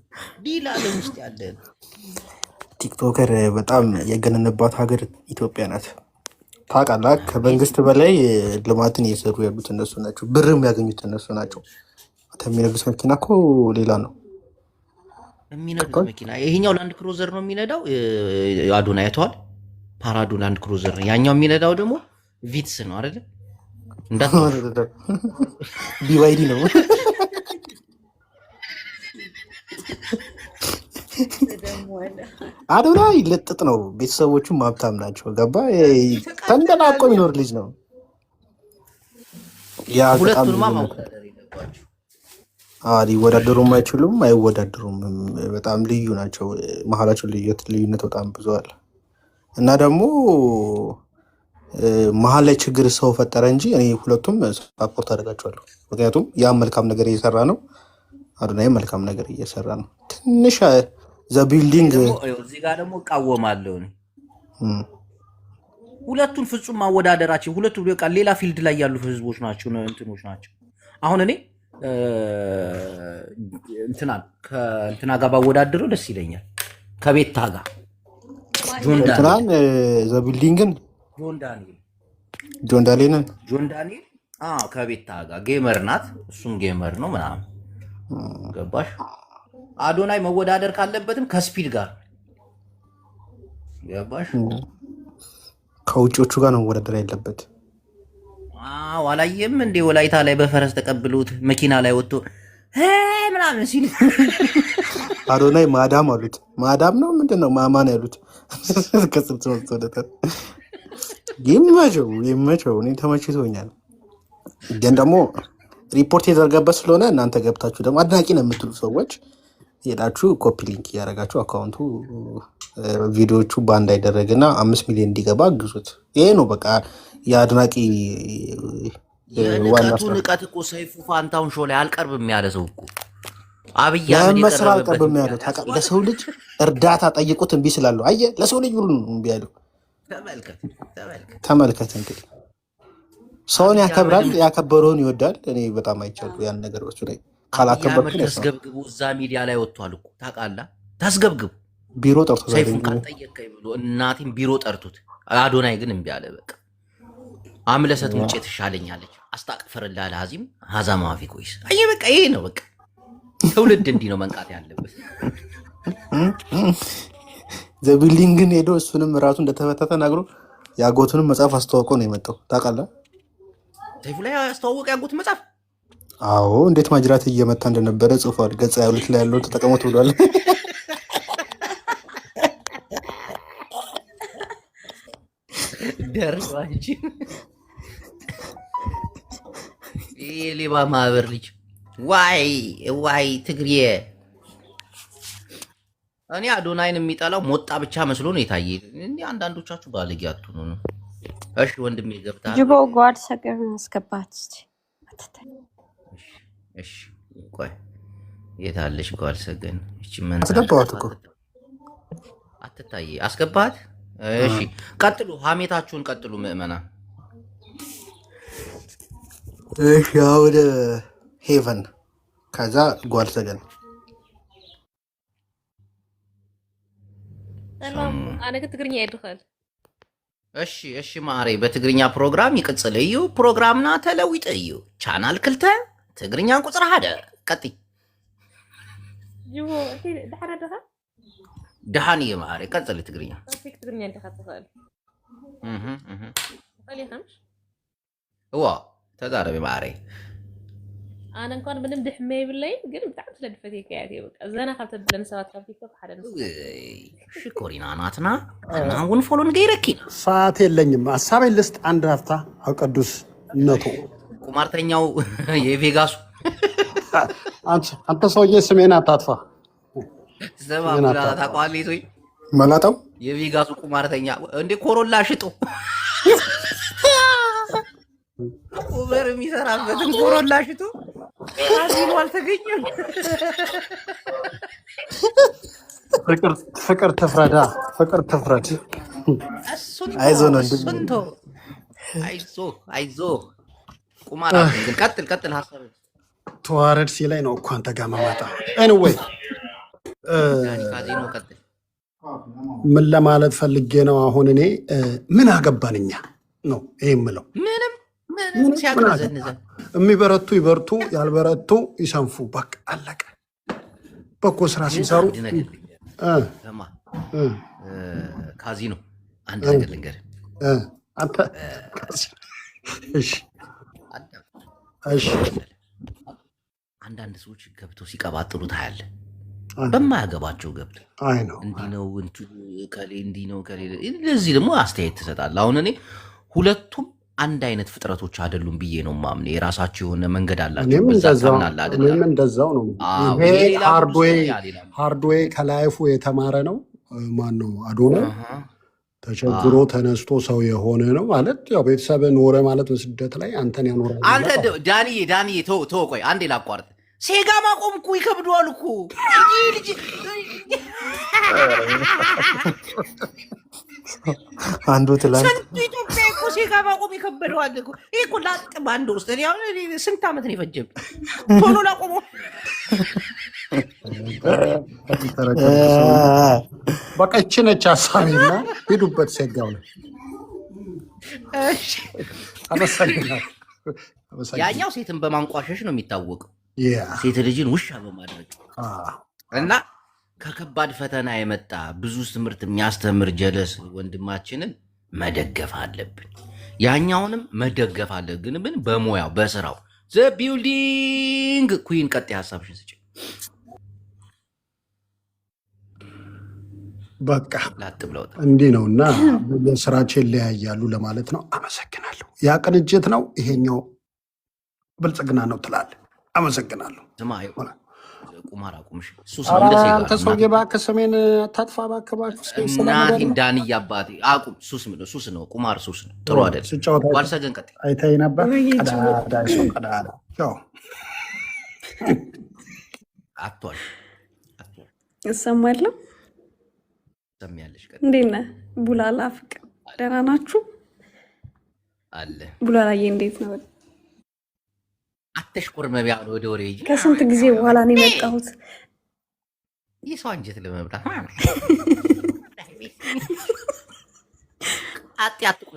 A: ሌላ ዓለም ውስጥ ያለ
D: ቲክቶከር በጣም የገነነባት ሀገር ኢትዮጵያ ናት። ታውቃለህ? ከመንግስት በላይ ልማትን እየሰሩ ያሉት እነሱ ናቸው። ብርም ያገኙት እነሱ ናቸው። የሚነዱት መኪና እኮ ሌላ ነው
A: የሚነዱት መኪና። ይሄኛው ላንድ ክሩዘር ነው የሚነዳው። አዶናይ አይተዋል? ፓራዶ ላንድ ክሩዘር ነው። ያኛው የሚነዳው ደግሞ ቪትስ ነው አይደለ?
D: ቢዋይዲ ነው። አዶናይ ልጥጥ ነው። ቤተሰቦቹም ሀብታም ናቸው። ገባ? ተንደላቆ የሚኖር ልጅ ነው። ሊወዳደሩም አይችሉም፣ አይወዳደሩም። በጣም ልዩ ናቸው። መሀላቸው ልዩነት በጣም ብዙ አለ እና ደግሞ መሀል ላይ ችግር ሰው ፈጠረ እንጂ እኔ ሁለቱም ሳፖርት አደርጋቸዋለሁ። ምክንያቱም ያም መልካም ነገር እየሰራ ነው፣ አዶናይ መልካም ነገር እየሰራ ነው። ትንሽ ዘቢልዲንግ
A: እዚህ ጋር ደግሞ እቃወማለሁ። ሁለቱን ፍጹም ማወዳደራችን ሁለቱ በቃ ሌላ ፊልድ ላይ ያሉ ህዝቦች ናቸው፣ እንትኖች ናቸው። አሁን እኔ ከእንትና ጋር ባወዳደረው ደስ ይለኛል፣ ከቤታ ጋር
D: እንትናን ዘቢልዲንግን ጆን ዳንኤልን
A: ከቤታ ጋር ጌመር ናት፣ እሱም ጌመር ነው ምናምን ገባሽ? አዶናይ መወዳደር ካለበትም ከስፒድ ጋር ገባሽ?
D: ከውጮቹ ጋር ነው መወዳደር ያለበት።
A: አላየም እንዴ? ወላይታ ላይ በፈረስ ተቀብሎት መኪና ላይ ወጥቶ ምናምን ሲል
D: አዶናይ ማዳም አሉት። ማዳም ነው ምንድን ነው ማማን ያሉት? ይመቸው። እኔ ተመችቶኛል። ግን ደግሞ ሪፖርት የተደረገበት ስለሆነ እናንተ ገብታችሁ ደግሞ አድናቂ ነው የምትሉ ሰዎች ሄዳችሁ ኮፒ ሊንክ እያደረጋችሁ አካውንቱ ቪዲዮቹ ባንድ አይደረግና 5 ሚሊዮን እንዲገባ አግዙት። ይሄ ነው በቃ የአድናቂ
A: የንቀቱ ንቀት እኮ ሰይፉ ፋንታውን ሾው ላይ አልቀርብም ያለ ሰው እኮ አብይ
D: መስራ አልቀርብም ያለው ለሰው ልጅ እርዳታ ጠይቁት እምቢ ስላለው አየህ፣ ለሰው ልጅ ሁሉ እምቢ ያለው ተመልከት። እንግዲህ ሰውን ያከብራል፣ ያከበረውን ይወዳል። እኔ በጣም አይቻሉ ያን ነገር ወሱ ላይ ካላከበርኩ
A: ታስገብግቡ። እዛ ሚዲያ ላይ ወጥቷል እኮ ታውቃለህ። ታስገብግቡ
D: ቢሮ ጠርቶ
A: ሰይፉን ካልጠየቀኝ ብሎ እናቴም ቢሮ ጠርቶት፣ አዶናይ ግን እምቢ አለ። በቃ አምለሰት ሙጬ ትሻለኛለች አስታቅፈርላ ለአዚም ሀዛ ማፊ ኮይስ አየ በቃ ይሄ ነው በቃ ትውልድ እንዲህ ነው መንቃት ያለበት።
D: ዘቢልዲንግን ሄዶ እሱንም ራሱ እንደተፈተተ ነግሮ ያጎቱንም መጽሐፍ አስተዋውቆ ነው የመጣው። ታውቃለህ?
A: ሰይፉ ላይ አስተዋወቀ ያጎት መጽሐፍ።
D: አዎ እንዴት ማጅራት እየመታ እንደነበረ ጽፏል። ገጽ 22 ላይ ያለውን ተጠቀሙት ብሏል።
A: ደርሷች የሌባ ማህበር ልጅ ዋይ ትግሬ። እኔ አዶናይን የሚጠላው ሞጣ ብቻ መስሎ ነው የታየ። እንዲህ አንዳንዶቻችሁ ባለጌ አትሁኑ ነው። እሺ ወንድሜ ገብተሃል።
H: ጅቦ ጓድ ሰገር አስገባት እስቲ።
A: እሺ ቆይ የታለሽ ጓድ ሰገን? እቺ
D: አስገባዋት እኮ
A: አትታይ። አስገባት። እሺ ቀጥሉ፣ ሀሜታችሁን ቀጥሉ ምዕመናን።
D: እሺ ወደ ሄቨን ከዛ ጓድ ሰገን
I: ሰላም አነ ከትግርኛ ይድኸል።
A: እሺ ማሬ በትግርኛ ፕሮግራም ይቅጽል እዩ ፕሮግራምና ተለዊጥ እዩ ቻናል ክልተ ትግርኛ ቁጥር ሓደ ቀጥይ
I: ጅቦ እቲ ድሓና ደኻ
A: ደሃኒ ማሬ ቀጽል ትግርኛ
I: ትግርኛ እንደኸትኸል ቀሊኸምሽ
A: ዋ ተዛረቢ ማሬ
I: አነ እንኳን ምንም ድሕመ ይብለይ ግን ብጣዕሚ ስለድፈትየ ከያት በቃ ዘና ካብ ተብለን ሰባት ካብ ቲክቶክ ሓደ ነው
A: ሽኮሪና ናትና እና አሁን ፎሎን ገይረኪና
J: ሰዓት የለኝም። ሀሳቤን ልስጥ አንድ ሀፍታ አውቀዱስ ነቶ
A: ቁማርተኛው የቬጋሱ
J: አንተ ሰውዬ ስሜን አታጥፋ።
A: ዘማ ታቋሊቶ
D: መላጣው
A: የቬጋሱ ቁማርተኛ እንዴ ኮሮላ ሽጡ ኡበር የሚሰራበትን ኮሮላ ሽጡ ካዚኖ አልተገኘም።
J: ፍቅር ትፍረዳ፣ ፍቅር ትፍረድ።
D: አይዞህ ነው
A: አይዞ ቁማራ ግን ቀጥል ሀሳብ
J: ተዋረድ ሲላይ ነው እኮ አንተ ጋር መማጣ። ኤኒዌይ
A: ካዚኖ ቀጥል።
J: ምን ለማለት ፈልጌ ነው አሁን እኔ ምን አገባንኛ ነው ይሄ የምለው።
A: ምንም ሲያቀዘንዘን
J: የሚበረቱ ይበርቱ፣ ያልበረቱ ይሰንፉ። በቃ አለቀ። በጎ ስራ ሲሰሩ
A: ካዚኖ አንድ ነገር ልንገርህ
J: አንተ። እሺ
A: አንዳንድ ሰዎች ገብተው ሲቀባጥሩ ታያለህ። በማያገባቸው ገብተው እንዲህ ነው ከሌ እንዲህ ነው ከሌ። ለዚህ ደግሞ አስተያየት ትሰጣለህ። አሁን እኔ ሁለቱም አንድ አይነት ፍጥረቶች አይደሉም ብዬ ነው ማምኔ። የራሳቸው የሆነ መንገድ አላቸው።
J: እኔም እንደዛው ነው። ይሄ ሃርድዌይ ከላይፉ የተማረ ነው። ማን ነው አዶናይ ተቸግሮ ተነስቶ ሰው የሆነ ነው ማለት ያው ቤተሰብ ኖረ ማለት በስደት ላይ አንተን ያኖረ
A: አንተ ዳንዬ ተው ቆይ አንዴ ላቋርጥ። ሴጋ ማቆም እኮ ይከብደዋል እኮ ልጅ
D: አንዱ ትላንት
A: ኢትዮጵያ እኮ ሴጋ ማቆም ይከብደዋል እኮ። ይሄ እኮ ላጥ በአንድ ውስጥ እኔ አሁን ስንት ዓመት ነው የፈጀብኝ ቶሎ ላቆመው።
J: በቃ ይህች ነች ሀሳቤና ሂዱበት። ሴጋው ነው። አመሰግናለሁ።
A: ያኛው ሴትን በማንቋሸሽ ነው የሚታወቀው፣ ሴት ልጅን ውሻ በማድረግ እና ከከባድ ፈተና የመጣ ብዙ ትምህርት የሚያስተምር ጀለስ ወንድማችንን መደገፍ አለብን። ያኛውንም መደገፍ አለብን፣ ግን ምን በሙያው በስራው ዘ ቢልዲንግ ኩዊን ቀጣይ ሀሳብሽን ስጭ።
J: በቃ እንዲህ ነው እና ስራችን ይለያያሉ ለማለት ነው። አመሰግናለሁ። ያ ቅንጅት ነው፣ ይሄኛው ብልጽግና ነው ትላለህ። አመሰግናለሁ።
A: ቁማር አቁምሽ።
J: አንተ ሰውዬ እባክህ ስሜን አታጥፋ እባክህ።
A: እናቴን ዳንዬ አባቴ አቁም። ሱስ ነው ቁማር ሱስ ነው፣ ጥሩ አይደለም። ባልሰገን ቀጥይ።
J: አይተኸኝ ነበር ቀዳዳ
A: አቷል
E: እሰማለሁ።
A: ሰሚያለሽ?
E: እንዴት ነህ ቡላላ? ፍቅር ደህና ናችሁ?
A: አለ
E: ቡላላዬ እንዴት ነው?
A: አተሽኮር መቢያ ነው ወደ ወሬ ይጂ።
E: ከስንት ጊዜ በኋላ ነው የመጣሁት።
A: የሰው አንጀት ለመብላት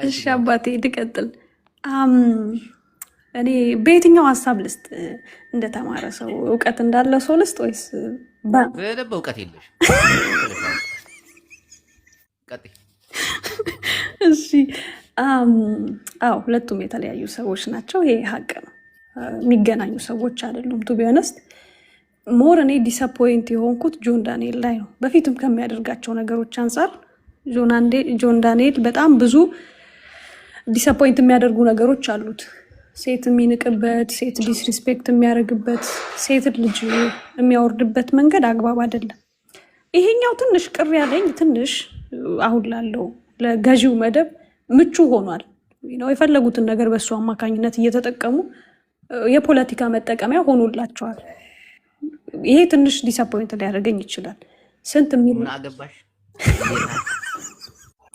E: እሺ አባቴ ልቀጥል። እኔ በየትኛው ሀሳብ ልስጥ? እንደተማረ ሰው እውቀት እንዳለ ሰው ልስጥ ወይስ
A: በደንብ እውቀት የለሽ?
E: እሺ ሁለቱም የተለያዩ ሰዎች ናቸው። ይሄ ሀቅ ነው። የሚገናኙ ሰዎች አይደሉም። ቱ ቢሆነስት ሞር እኔ ዲስአፖይንት የሆንኩት ጆን ዳንኤል ላይ ነው። በፊትም ከሚያደርጋቸው ነገሮች አንጻር ጆን ዳንኤል በጣም ብዙ
K: ዲስአፖይንት የሚያደርጉ ነገሮች አሉት። ሴት የሚንቅበት፣ ሴት ዲስሪስፔክት የሚያደርግበት፣ ሴት ልጅ የሚያወርድበት መንገድ አግባብ አይደለም። ይሄኛው ትንሽ ቅር ያለኝ ትንሽ አሁን ላለው ለገዢው መደብ ምቹ ሆኗል። የፈለጉትን ነገር በእሱ አማካኝነት እየተጠቀሙ የፖለቲካ መጠቀሚያ ሆኖላቸዋል። ይሄ ትንሽ ዲስአፖይንት ሊያደርገኝ ይችላል። ስንት የሚል
A: አገባሽ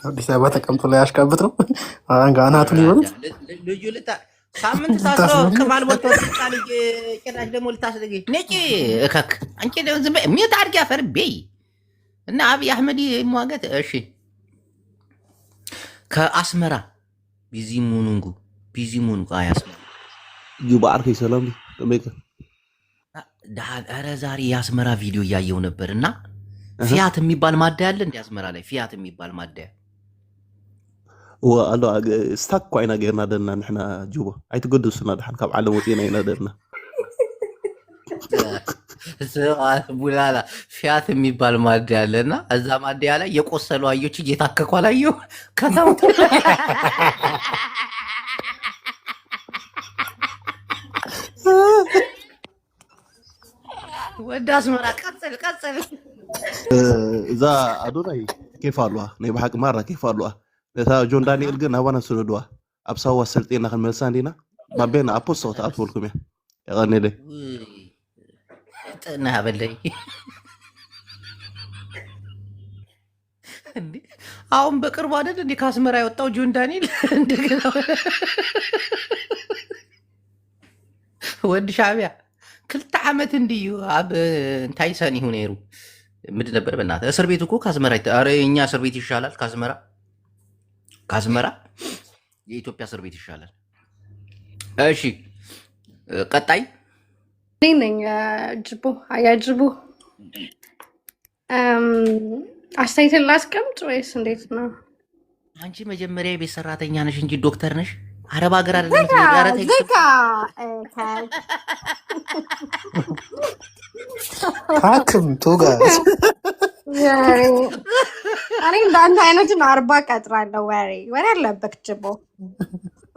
D: አዲስ አበባ ተቀምጦ ላይ ያሽቃብጥ ነው አናቱን ይበሉት
A: ልጁ ሳምንት ታስሮ ከማል ወጥቶ ቃል ጭራሽ ደግሞ ልታስደግ ነጭ እከክ አንቺ ደግሞ ዝም በይ ሚት አድርጊ አፈር በይ እና አብይ አህመድ ይሟገት። እሺ ከአስመራ ቢዚሙኑንጉ አያስመራ
L: ጁባ አርከይ ሰላም ተመከ
A: ኧረ ዛሬ የአስመራ ቪዲዮ እያየው ነበር እና ፊያት የሚባል ማደያ አለ እንደ አስመራ ላይ ፊያት የሚባል ማደያ
L: والله استك وعينا غيرنا درنا نحن جوبا ايتقدسنا دحن كاب عالم وطينا هنا درنا
A: ቡላላ ፊያት የሚባል ማደያ አለና እዛ ማደያ ላይ የቆሰሉ አዮች እየታከኩ አላየሁ ከተው ወደ አስመራ ቀጽል
L: اذا ادوناي كيف قالوا ني بحق مره كيف قالوا نتا جون دانيال ግን አባና ስንዱዋ አብሳዋ ስልጤና ከመልሳንዲና ማበና አፖስቶ ታጥፎልኩም ያቀነደ
A: ጥና በለይ እንዴ አሁን በቅርቡ አይደል እንዴ ከአስመራ የወጣው ጆን ዳንኤል እንደገና ወድ ሻዕቢያ ክልተ ዓመት እንዲዩ አብ እንታይ ሰኒ ሆነ ይሩ ምድ ነበር በእናትህ እስር ቤት እኮ ከአስመራ ኧረ የኛ እስር ቤት ይሻላል ከአስመራ የኢትዮጵያ እስር ቤት ይሻላል። እሺ ቀጣይ
M: ነኝ ጅቦ አያጅቦ አስተያየትን ላስቀምጥ ወይስ እንዴት ነው?
A: አንቺ መጀመሪያ የቤት ሰራተኛ ነሽ እንጂ ዶክተር ነሽ። አረብ ሀገር አይደለም
M: ዝካ
D: ሐኪም ቶጋ
M: እኔ እንዳንተ አይነቱን 40 ቀጥራለሁ። ወሬ አለበት ጅቦ።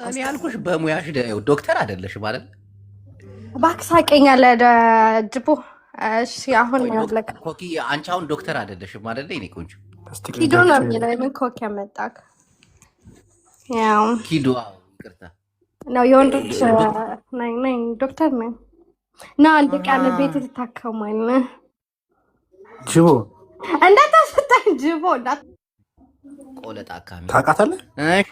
A: እኔ ያልኩሽ በሙያሽ ዶክተር አይደለሽ ማለት
M: እባክህ ሳቀኛለህ ጅቦ። እሺ አሁን ያለቀ
A: ኮኪ አንቺ አሁን ዶክተር አይደለሽም አይደል? እኔ ቆንጆ
M: ኪዶ ነው የሚለው ምን ኮኪ ያመጣክ? ያው
A: ኪዶ ይቅርታ
M: ነው የወንዶች ነኝ ዶክተር ነኝ። ና አንድ ቀን ቤት ትታከማለህ
D: ጅቦ።
M: እንዳታስፈታኝ ጅቦ
A: ቆለጣ አካሚ
D: ታውቃታለህ?
A: እሺ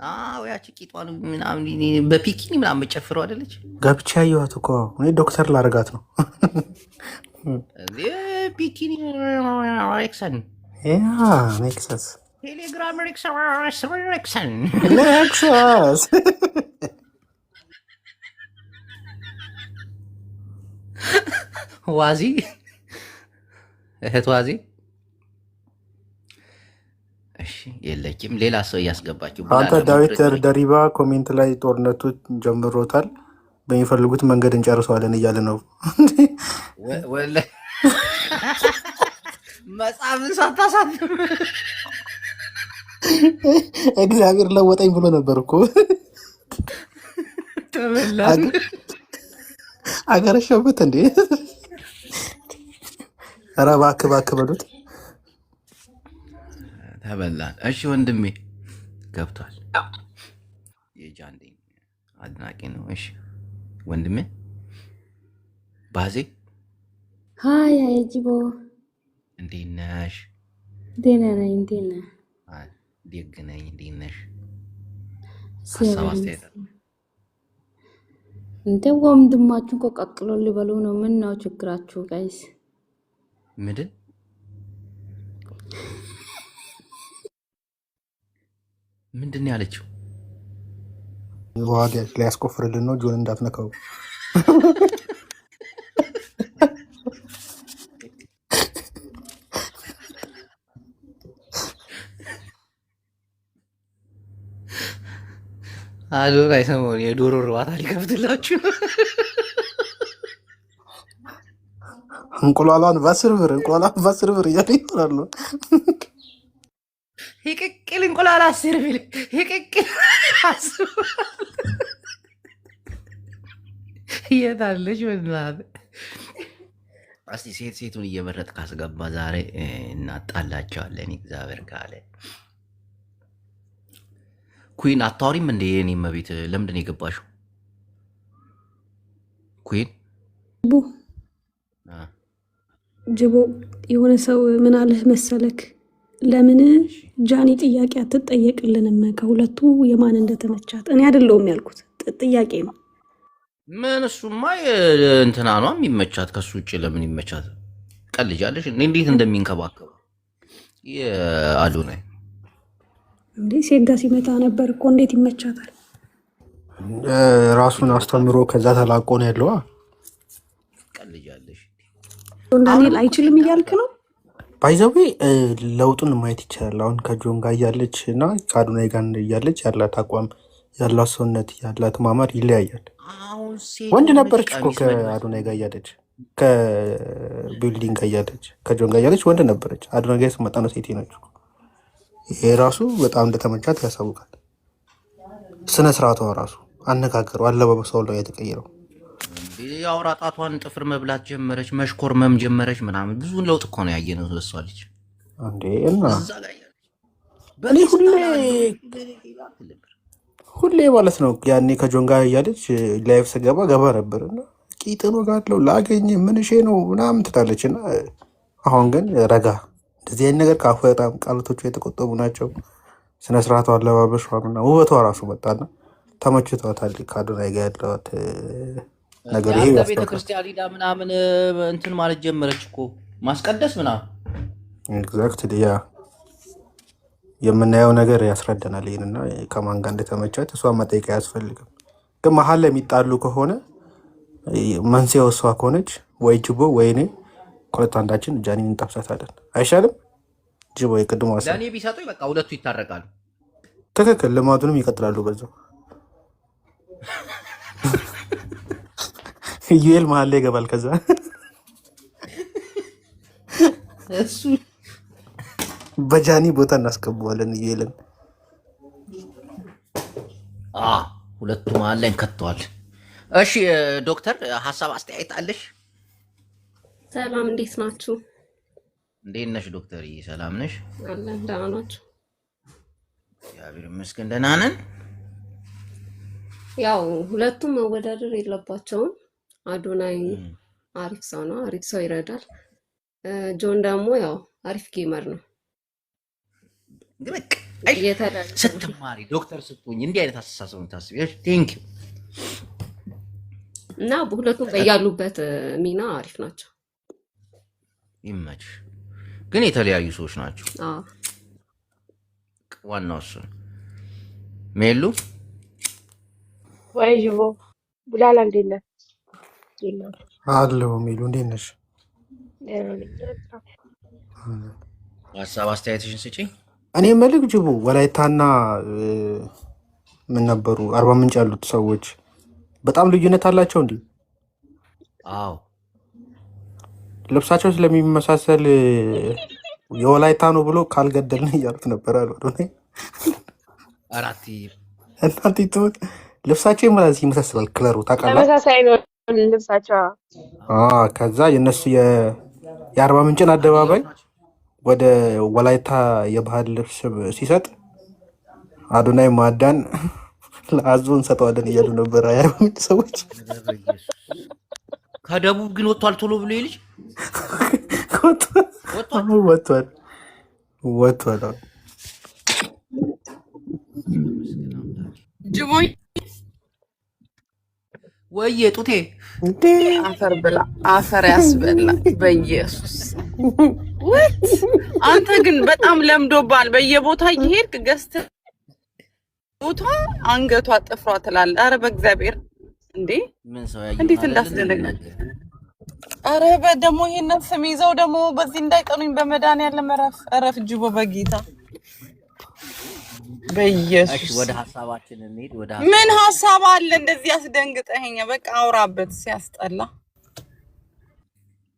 A: አዎ ያቺ ቂጧን ምናምን በፒኪኒ ምናምን መጨፍረው አይደለች?
D: ገብቻ ያየኋት እኮ እኔ ዶክተር ላደርጋት ነው።
A: ፒኪኒ ኤክሰን
D: ኔክሰስ
A: ቴሌግራም ኤክሰን
D: ኔክሰስ
A: ዋዚ እህት ዋዚ እሺ የለችም። ሌላ ሰው እያስገባችሁ
D: አንተ ዳዊት ደሪባ ኮሜንት ላይ ጦርነቱ ጀምሮታል፣ በሚፈልጉት መንገድ እንጨርሰዋለን እያለ ነው።
A: ወላሂ መጽሐፍን ሳታሳትም
D: እግዚአብሔር ለወጠኝ ብሎ ነበር እኮ
A: ተበላን።
D: አገረሸበት እንዴ! ኧረ እባክህ በሉት።
A: ተበላን። እሺ ወንድሜ ገብቷል። የጃንዴ አድናቂ ነው። እሺ ወንድሜ ባዜ
N: ሃይ ጅቦ
A: እንዴት ነሽ?
N: ደህና ነኝ። እንዴት ነህ?
A: ደግ ነኝ። እንዴት ነሽ?
N: እንደው ወንድማችሁ እኮ ቀቅሎ ሊበሉ ነው። ምን ነው ችግራችሁ ጋይስ?
A: ምንድን ነው ያለችው?
D: ዋጋ ሊያስቆፍርልን ነው። ጆን እንዳትነካው።
A: አዶናይ ሰሞኑን የዶሮ እርባታ ሊከፍትላችሁ ነው።
D: እንቁላሏን በ10 ብር እያለ ይጥራሉ።
A: ይቅቅል እንቁላል 10 ቢል ይቅቅል አስብ የታለች ወላሂ። እስቲ ሴቱን እየመረጥ ካስገባ ዛሬ እናጣላቸዋለን። እግዚአብሔር ካለ ኩዊን አታወሪም እንዴ? የኔ መቤት ለምንድን ነው የገባሽው? ኩዊን
K: ጅቦ የሆነ ሰው ምን አለህ መሰለክ? ለምን ጃኒ ጥያቄ አትጠየቅልንም? ከሁለቱ የማን እንደተመቻት እኔ አይደለሁም ያልኩት፣ ጥያቄ ነው።
A: ምን እሱማ እንትና ነው የሚመቻት፣ ከሱ ውጭ ለምን ይመቻት? ቀልጃለሽ እንዴት እንደሚንከባከቡ የአዶናይ
K: እንዴ ሴት ጋር ሲመጣ ነበር እኮ እንዴት ይመቻታል?
D: ራሱን አስተምሮ ከዛ ተላቆ ነው ያለው።
A: ቀልጃለሽ
K: ዳንኤል አይችልም እያልክ ነው?
D: ባይዘዌ ለውጡን ማየት ይቻላል። አሁን ከጆን ጋር እያለች እና ከአዶናይ ጋር እያለች ያላት አቋም፣ ያላት ሰውነት፣ ያላት ማማር ይለያያል። ወንድ ነበረች እኮ ከአዶናይ ጋር እያለች፣ ከቢልዲንግ ጋር እያለች፣ ከጆን ጋር እያለች ወንድ ነበረች። አዶናይ ጋር ስትመጣ ነው ሴት ነች። ይሄ ራሱ በጣም እንደተመቻት ያሳውቃል። ስነ ስርዓቷ ራሱ፣ አነጋገሩ፣ አለባበሷ ላይ የተቀየረው
A: የአውራ ጣቷን ጥፍር መብላት ጀመረች፣ መሽኮርመም ጀመረች ምናምን። ብዙ ለውጥ እኮ ነው ያየነው በሷ ልጅ
D: እንዴ። እና እኔ ሁሌ ማለት ነው ያኔ ከጆን ጋር እያለች ላይፍ ስገባ ገባ ነበር እና ቂጥኖ ጋለው ላገኝ ምንሼ ነው ምናምን ትላለች። እና አሁን ግን ረጋ፣ እንደዚህ አይነት ነገር ከአፉ በጣም ቃላቶቹ የተቆጠቡ ናቸው። ስነስርዓቷ፣ አለባበሷ እና ውበቷ ራሱ መጣና ተመችቷታል። ከአዶናይ ጋር ያለዋት ነገር ይሄ
A: ቤተ ክርስቲያን ሊዳ ምናምን እንትን ማለት ጀመረች እኮ ማስቀደስ ምናምን።
D: ኤግዛክትሊ ያ የምናየው ነገር ያስረዳናል። ይህንና ከማን ጋር እንደተመቻት እሷ መጠየቅ አያስፈልግም። ግን መሀል ላይ የሚጣሉ ከሆነ መንስኤው እሷ ከሆነች ወይ ጅቦ ወይ እኔ ከሁለቱ አንዳችን ጃኒን እንጠብሳታለን። አይሻልም? ጅቦ የቅድሞ
A: ለእኔ ቢሰጡኝ በቃ ሁለቱ ይታረቃሉ።
D: ትክክል። ልማቱንም ይቀጥላሉ በዛው። ዩኤል መሀል ላይ ይገባል። ከዛ
A: እሱ
D: በጃኒ ቦታ እናስገባዋለን ዩኤልን።
A: ሁለቱ መሀል ላይ እንከተዋል። እሺ ዶክተር ሀሳብ አስተያየት አለሽ?
B: ሰላም፣ እንዴት ናችሁ?
A: እንዴት ነሽ ዶክተር? ሰላም ነሽ?
B: አለን፣ ደህና ናችሁ?
A: እግዚአብሔር ይመስገን ደህና ነን።
B: ያው ሁለቱም መወዳደር የለባቸውም። አዶናይ አሪፍ ሰው ነው፣ አሪፍ ሰው ይረዳል። ጆን ደግሞ ያው አሪፍ ጌመር ነው።
A: ስትማሪ ዶክተር ስትሆኝ እንዲህ አይነት አስተሳሰብ ታስቢ። ቴንክ ዩ።
B: እና ሁለቱም በያሉበት ሚና አሪፍ ናቸው።
A: ይመች። ግን የተለያዩ ሰዎች ናቸው። ዋናው እሱ ሜሉ
M: ወይ ጅቦ ቡላላ እንዴት ነህ?
D: አለው ሜሉ እንዴት ነሽ?
A: ሀሳብ አስተያየትሽን ስጪ።
D: እኔ መልክ ጅቦ ወላይታና ምን ነበሩ አርባ ምንጭ ያሉት ሰዎች በጣም ልዩነት አላቸው እንዴ?
A: አዎ
D: ልብሳቸው ስለሚመሳሰል የወላይታ ነው ብሎ ካልገደልን እያሉት ነበር አሉ።
A: አራት
D: እናንተ ይተውት። ልብሳቸው ይመሳሰላል፣ ክለሩ ታውቃለህ?
M: ተመሳሳይ ነው ልብሳቸው።
D: ከዛ የነሱ የአርባ ምንጭን አደባባይ ወደ ወላይታ የባህል ልብስ ሲሰጥ አዶናይ ማዳን ለአዞ እንሰጠዋለን እያሉ ነበር የአርባ ምንጭ ሰዎች።
A: ከደቡብ ግን ወጥቷል ቶሎ ብሎ ይልጅ
D: ወጥቷል።
C: ጅቦይ
A: ወየ ጡቴ
C: አፈር ብላ አፈር ያስበላ በኢየሱስ። አንተ ግን በጣም ለምዶባል። በየቦታ እየሄድክ ገዝተ ቦታ አንገቷ ጥፍሯ ትላለህ። አረ በእግዚአብሔር እንዴ እንዴት እንዳስደነገጠ! አረ በደሞ ይሄንን ስም ይዘው ደግሞ በዚህ እንዳይቀኑኝ በመድኃኒዓለም እረፍ ጅቦ በጌታ በኢየሱስ።
A: ወደ ሀሳባችን እንሂድ።
C: ምን ሀሳብ አለ? እንደዚህ ያስደንግጠኸኝ። በቃ አውራበት። ሲያስጠላ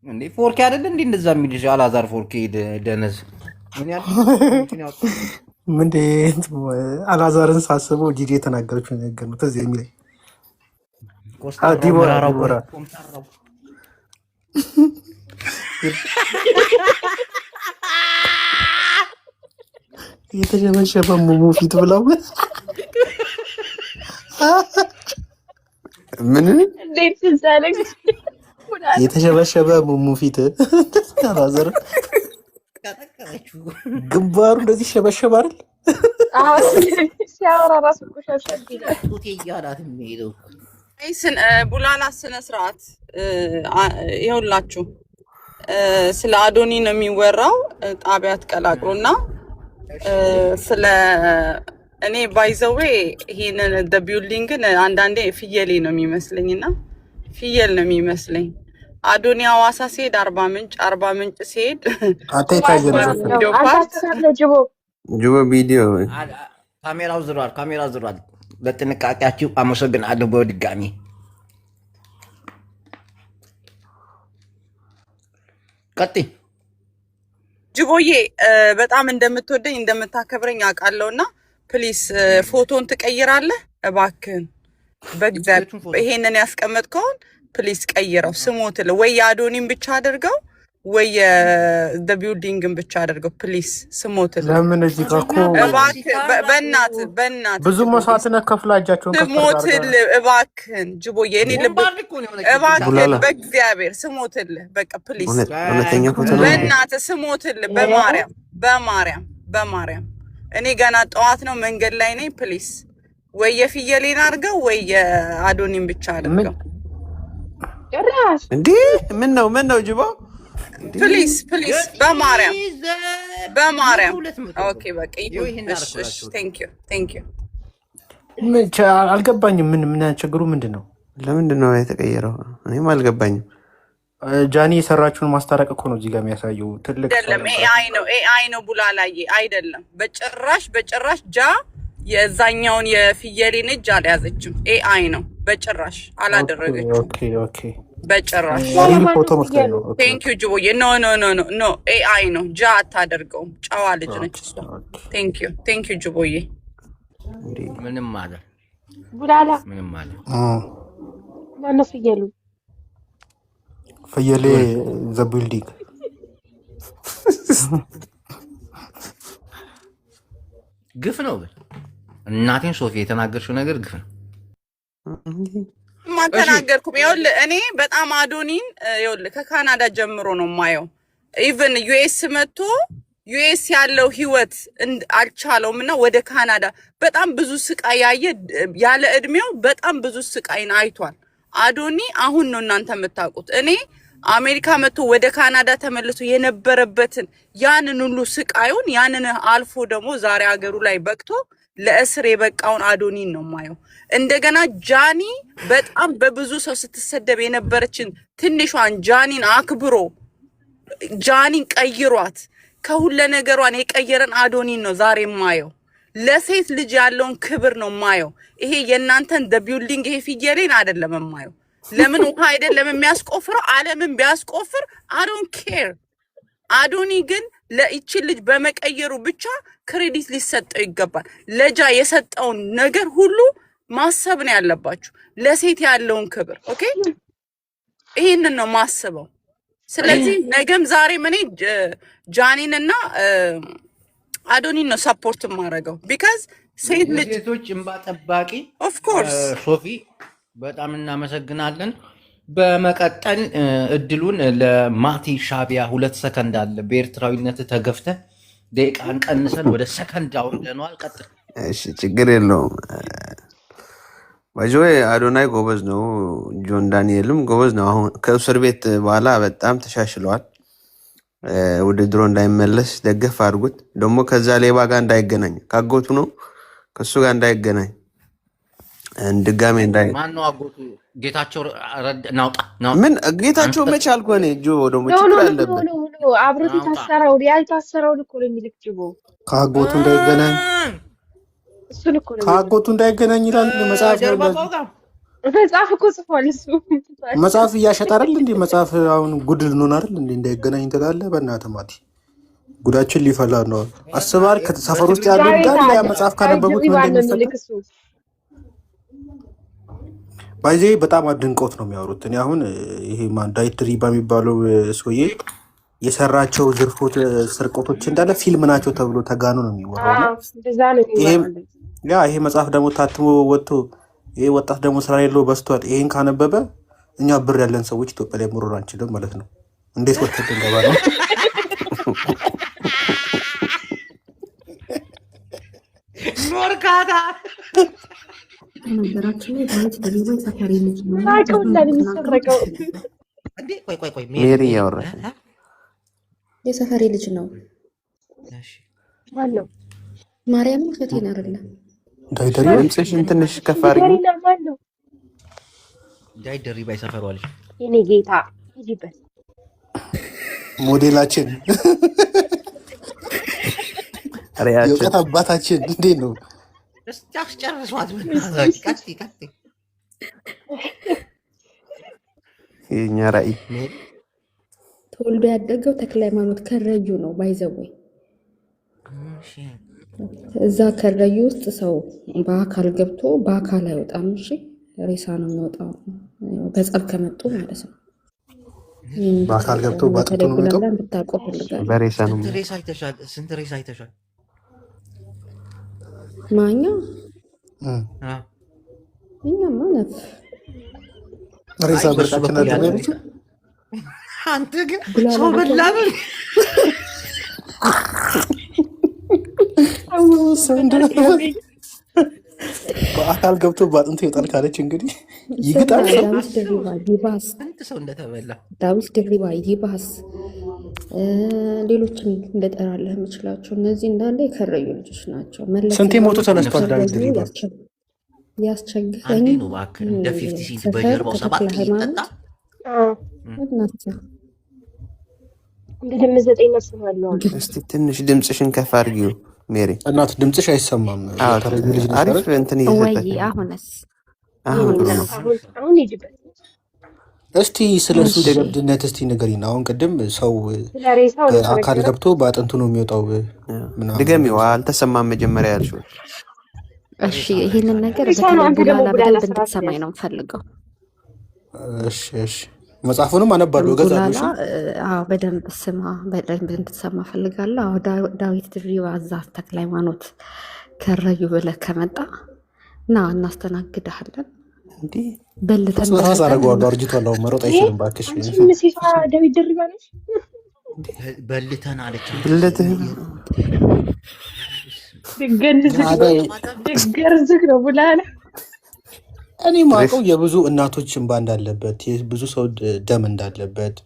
A: እንዴ! ፎርኬ አይደል እንዴ እንደዛ የሚልሽ? አላዛር ፎርኬ ደነዝ ምን ያል
D: ምንድን አላዛርን ሳስበው ጂጂ የተናገረችው ነገር ነው ትዝ የሚለኝ። ዲቦራ የተሸበሸበ ሙሙ ፊት ብለው ምን የተሸበሸበ ሙሙ ፊት አላዘር ግንባሩ እንደዚህ ሸበሸበ አይደል?
C: ሲያወራ ራሱ ሸብሸብ ይላል። ቡላላ ስነ ስርዓት ይኸውላችሁ፣ ስለ አዶኒ ነው የሚወራው። ጣቢያ ተቀላቅሎና ስለ እኔ ባይዘዌ ይሄንን ቢልዲንግን አንዳንዴ ፍየሌ ነው የሚመስለኝና ፍየል ነው የሚመስለኝ። አዶኒ ሐዋሳ ሲሄድ አርባ ምንጭ ሲሄድ
O: ጅቦ ቪዲዮ ካሜራው ዝሯል። ለጥንቃቄያችሁ አመሰግናለሁ በድጋሚ። ቀጥይ
C: ጅቦዬ፣ በጣም እንደምትወደኝ እንደምታከብረኝ አውቃለሁና ፕሊስ ፎቶን ትቀይራለህ እባክህን፣ በእግዚአብሔር ይሄንን ያስቀመጥከውን ፕሊስ ቀይረው። ስሞትል ወይ የአዶኒን ብቻ አድርገው ወይ ቢልዲንግን ብቻ አድርገው ፕሊስ። ስሞትል
D: ለምን እዚህ ጋር እኮ
C: በእናትህ
D: ብዙ መስዋዕትነት ከፍላ እጃቸውን
C: ስሞትል እባክህን ጅቦዬ፣ እኔ ልብ እባክህን በእግዚአብሔር ስሞትል፣ በቃ ፕሊስ በእናትህ ስሞትል፣ በማርያም እኔ ገና ጠዋት ነው መንገድ ላይ ነኝ። ፕሊስ ወይ የፍየሌን አድርገው ወይ የአዶኒን ብቻ አድርገው።
O: እንዴ ምን ነው ጅቦ?
C: ፕሊስ በማርያም ኦኬ በቃ ቴንክ ዩ።
D: አልገባኝም። ምን ችግሩ ምንድን ነው?
O: ለምንድን ነው የተቀየረው? እኔም አልገባኝም።
D: ጃኒ የሰራችውን ማስታረቅ እኮ ነው እዚህ ጋር የሚያሳየው። ትልቅ
C: አይደለም፣ ኤአይ ነው ቡላላዬ፣ አይደለም በጭራሽ ጃ የዛኛውን የፍየሌን እጅ አልያዘችም። ኤአይ ነው፣ በጭራሽ አላደረገችም።
D: ኦኬ
C: በጭራሽ። ቴንክ ዩ ጅቦዬ። ኖ ኤአይ ነው፣ ጃ አታደርገውም። ጨዋ ልጅ ነች እሷ። ቴንክ ዩ ጅቦዬ።
O: ምንም አለ
M: ቡላላ
O: ምንም አለ።
M: ማነው ፍየሉ?
D: ፍየሌ ዘ ቢልዲንግ
A: ግፍ ነው። ግን እናቴን ሶፊ የተናገርሽው ነገር ግፍ ነው።
C: ማተናገርኩም ይኸውልህ፣ እኔ በጣም አዶኒን ይኸውልህ ከካናዳ ጀምሮ ነው የማየው። ኢቭን ዩኤስ መጥቶ ዩኤስ ያለው ህይወት አልቻለውም እና ወደ ካናዳ በጣም ብዙ ስቃይ ያለ እድሜው በጣም ብዙ ስቃይን አይቷል አዶኒ። አሁን ነው እናንተ የምታውቁት። እኔ አሜሪካ መጥቶ ወደ ካናዳ ተመልሶ የነበረበትን ያንን ሁሉ ስቃዩን ያንን አልፎ ደግሞ ዛሬ ሀገሩ ላይ በቅቶ ለእስር የበቃውን አዶኒን ነው ማየው። እንደገና ጃኒ በጣም በብዙ ሰው ስትሰደብ የነበረችን ትንሿን ጃኒን አክብሮ ጃኒን ቀይሯት ከሁለ ነገሯን የቀየረን አዶኒን ነው ዛሬ ማየው። ለሴት ልጅ ያለውን ክብር ነው ማየው። ይሄ የእናንተን ቢልዲንግ ይሄ ፍየሌን አይደለም ማየው። ለምን ውሃ አይደለም የሚያስቆፍረው? ዓለምን ቢያስቆፍር አዶን ኬር። አዶኒ ግን ለእቺን ልጅ በመቀየሩ ብቻ ክሬዲት ሊሰጠው ይገባል። ለጃ የሰጠውን ነገር ሁሉ ማሰብ ነው ያለባችሁ፣ ለሴት ያለውን ክብር። ኦኬ ይሄንን ነው ማስበው። ስለዚህ ነገም ዛሬም እኔ ጃኒን እና አዶኒን ነው ሰፖርት ማድረገው። ቢካዝ ሴት ልጅ
A: ሴቶች እንባ ጠባቂ
C: ኦፍ ኮርስ
A: ሶፊ በጣም እናመሰግናለን። በመቀጠል እድሉን ለማቲ ሻቢያ 2 ሰከንድ አለ። በኤርትራዊነት ተገፍተ ደቂቃን ቀንሰን ወደ ሰከንድ አውርደነዋል። ቀጥል።
O: እሺ ችግር የለውም። ባጆይ አዶናይ ጎበዝ ነው፣ ጆን ዳንኤልም ጎበዝ ነው። አሁን ከእስር ቤት በኋላ በጣም ተሻሽለዋል። ውድድሮ እንዳይመለስ ደገፍ አድርጉት። ደግሞ ከዛ ሌባ ጋር እንዳይገናኝ፣ ካጎቱ ነው ከሱ ጋር እንዳይገናኝ ድጋሜ
A: ማነው አጎቱ? ጌታቸው ናውጣ
O: ምን ጌታቸው መች አልኩ እኔ ጆ ደግሞ ችግር አለበት።
M: አብሮት የታሰረው ያልታሰረው እኮ ነው የሚልክ ጅቦ
D: ከአጎቱ እንዳይገናኝ
M: እሱን እኮ ነው
D: ከአጎቱ እንዳይገናኝ ይላል መጽሐፍ።
M: መጽሐፍ እኮ ጽፏል እሱ።
D: መጽሐፍ እያሸጠ አይደል እንዴ? መጽሐፍ አሁን ጉድ ልንሆን አይደል እንዴ? እንዳይገናኝ ትላለህ። በእናትህ ማቲ ጉዳችን ሊፈላ ነው። አስባል ከሰፈር ውስጥ ያሉ እንዳለ ያ መጽሐፍ ካነበቡት ምን እንደሚፈጠር ባይዜ በጣም አድንቆት ነው የሚያወሩት። እኔ አሁን ይሄ ዳዊት ድሪባ የሚባለው ሰውዬ የሰራቸው ዝርፎች፣ ስርቆቶች እንዳለ ፊልም ናቸው ተብሎ ተጋኑ ነው የሚወራው። ይሄ መጽሐፍ ደግሞ ታትሞ ወጥቶ ይሄ ወጣት ደግሞ ስራ የለው በስቷል። ይሄን ካነበበ እኛ ብር ያለን ሰዎች ኢትዮጵያ ላይ መኖር አንችልም ማለት ነው። እንዴት ወጥተን እንገባ ነው?
A: ኖርካታ
P: ነገራችን ላይ ዳዊት ድሪባ ሰፈሪ ልጅ ነው።
A: ቆይ
O: ሜሪ እያወራች
P: የሰፈሪ ልጅ ነው።
M: ማነው?
P: ማርያም ፈቴን አይደለም።
O: ድምፅሽን ትንሽ ከፍ አድርጊ።
A: ዳዊት ድሪባ የሰፈሯ ልጅ
M: የኔ ጌታ ሂጂበት።
D: ሞዴላችን የእውቀት አባታችን እንዴት ነው?
A: ጨርሷት
O: የእኛ ራዕይ
P: ተወልዶ ያደገው ተክለ ሃይማኖት ከረዩ ነው። ባይዘወይ እዛ ከረዩ ውስጥ ሰው በአካል ገብቶ በአካል አይወጣም። እሺ ሬሳ ነው የሚወጣው፣ በጸብ ከመጡ ማለት ነው።
D: በአካል ገብቶ ባጥቶ ነው የሚወጣው።
P: እንድታውቀው ፈልጋለሁ።
O: በሬሳ ነው።
A: ስንት ሬሳ አይተሻል?
P: ማኛ እኛማ ነፍ
D: ሬሳ በርካታ ነው።
A: አንተ ግን ሰው በላ ነው።
D: በአካል ገብቶ በአጥንቱ ይወጣል ካለች እንግዲህ ይግጣል።
P: ዳዊት ድሪባ ይባስ፣
A: ስንት ሰው እንደተበላ
P: ዳዊት ድሪባ ይባስ፣ ሌሎችን እንደጠራለህ የምችላቸው እነዚህ እንዳለ የከረዩ ልጆች ናቸው።
D: ስንቴ ሞቶ ተነስቷል ዳዊት ድሪባ።
P: ያስቸግረኝ
A: ነው እባክህ እንደ 50 ሲንት በጀርባው 7 ይጠጣ
O: እስቲ ትንሽ ድምፅሽን ከፍ አድርጊው ሜሪ።
D: እናት ድምፅሽ አይሰማም።
O: አሪፍ እንትን እየሰጠች
P: አሁንስ
O: አሁን ጥሩ ነው።
D: እስቲ ስለ እሱ ጀብድነት እስቲ ንገሪን። አሁን ቅድም ሰው አካል ገብቶ በአጥንቱ ነው የሚወጣው ምናምን
O: ድገሚው፣ አልተሰማም መጀመሪያ ያልሽው።
P: እሺ ይሄንን ነገር በተለይ በደንብ እንድትሰማኝ ነው የምፈልገው።
D: እሺ መጽሐፉንም አነባለሁ እገዛለሁ።
P: አዎ በደንብ ስማ፣ በደንብ እንድትሰማ ፈልጋለሁ። አዎ ዳዊት ድሪባ እዛ ተክለ ሃይማኖት ከረዩ ብለህ ከመጣ ና እናስተናግድሃለን።
D: እንዴ
P: በልተን
D: አረጋዋለሁ። አርጅቷል፣ አሁን መሮጥ አይችልም። እባክሽ
M: ዳዊት ድሪባ ነች።
A: በልተን አለች።
O: ብልትህ
M: ገርዝግ ነው ብላለ።
D: እኔ ማውቀው የብዙ እናቶች እንባ እንዳለበት፣ የብዙ ሰው ደም እንዳለበት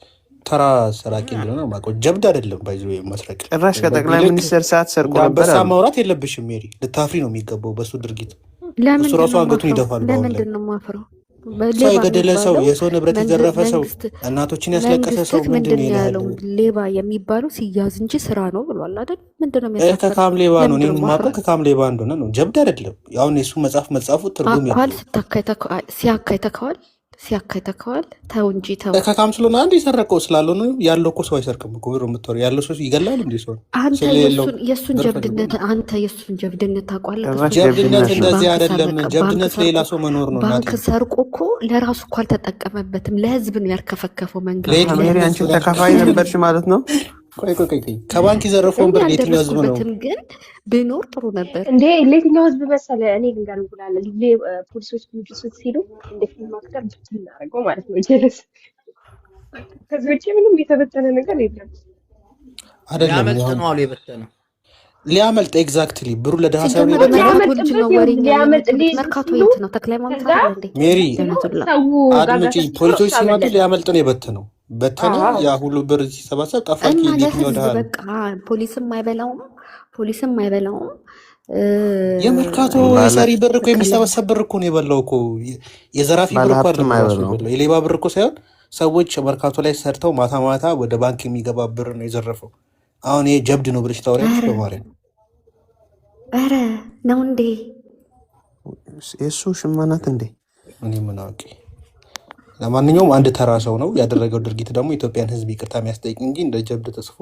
D: ተራ ሰራቂ እንደሆነ ማውቀው። ጀብድ አይደለም ባይዞ መስረቅ።
O: ጭራሽ ከጠቅላይ ሚኒስትር ሰዓት ሰርቆ ነበር።
D: በሳ ማውራት የለብሽም ሜሪ፣ ልታፍሪ ነው የሚገባው በሱ ድርጊት። እሱ ራሱ አንገቱን ይደፋል።
P: ለምንድን ነው የማፍረው?
D: ሰው የገደለ ሰው፣ የሰው ንብረት የዘረፈ ሰው፣ እናቶችን ያስለቀሰ ሰው ምንድን ነው ያለው?
P: ሌባ የሚባለው ሲያዝ እንጂ ስራ ነው ብሏል አይደል? ምንድን ነው የሚያሳፍረው?
D: ከካም ሌባ ነው። እኔ የማውቀው ከካም ሌባ እንደሆነ ነው። ጀብድ አይደለም። አሁን የሱ መጽሐፍ መጻፉ ትርጉም
P: አኳል ሲያካይተከዋል ሲያካይተከዋል። ተው እንጂ ተው።
D: ከካም ስለሆነ አንድ የሰረቀው ስላልሆነ ያለው እኮ ሰው አይሰርቅም እኮ ብር የምትወር ያለው ሰው ይገላል እንዴ? ሰው
P: አንተ የሱን ጀብድነት ታውቋለህ?
D: ጀብድነት እንደዚህ አይደለም። ጀብድነት ሌላ ሰው መኖር ነው።
P: ባንክ ሰርቆ እኮ ለራሱ እኮ አልተጠቀመበትም። ለህዝብ ነው ያርከፈከፈው መንግስት።
O: ሜሪ አንቺ ተካፋይ ነበርሽ ማለት ነው።
D: ቆይ ከባንክ የዘረፈውን ብር የትኛው ህዝብ ነው?
P: ግን ብኖር ጥሩ ነበር
M: እንዴ። ለየትኛው ህዝብ መሰለ? እኔ ግን ጋር እንጉላለ ፖሊሶች ሲሉ እንደ ፊልም አክተር ብቻ እናደርገው ማለት ነው። ጀለስ ከዚህ ውጭ ምንም የተበተነ ነገር የለም።
D: አይደለም
A: ነው አሉ የበተነው
D: ሊያመልጥ ኤግዛክትሊ ብሩ ለደሃ ሰው
P: መርካቶ የት ነው? ተክለ ሃይማኖት አይደል እንዴ?
D: ሜሪ አድምጪ። ፖሊሶች ሲመጡ ሊያመልጥ ነው የበተነው። በተነ ያ ሁሉ ብር ሲሰባሰብ ጠፋቂ የትኛው ደሃ ነው?
P: በቃ ፖሊስም አይበላውም።
D: የመርካቶ የሰሪ ብር እኮ የሚሰበሰብ ብር እኮ ነው የበላው እኮ። የዘራፊ ብር እኮ አይደለም፣ የሌባ ብር እኮ ሳይሆን ሰዎች መርካቶ ላይ ሰርተው ማታ ማታ ወደ ባንክ የሚገባ ብር ነው የዘረፈው። አሁን ይሄ ጀብድ ነው ብለሽ ታወሪያለሽ በማርያም?
P: ኧረ ነው እንዴ?
O: የእሱ ሽማናት እንዴ?
D: እኔ ምን አውቄ። ለማንኛውም አንድ ተራ ሰው ነው ያደረገው ድርጊት ደግሞ ኢትዮጵያን ሕዝብ ይቅርታ የሚያስጠይቅ እንጂ እንደ ጀብድ ተጽፎ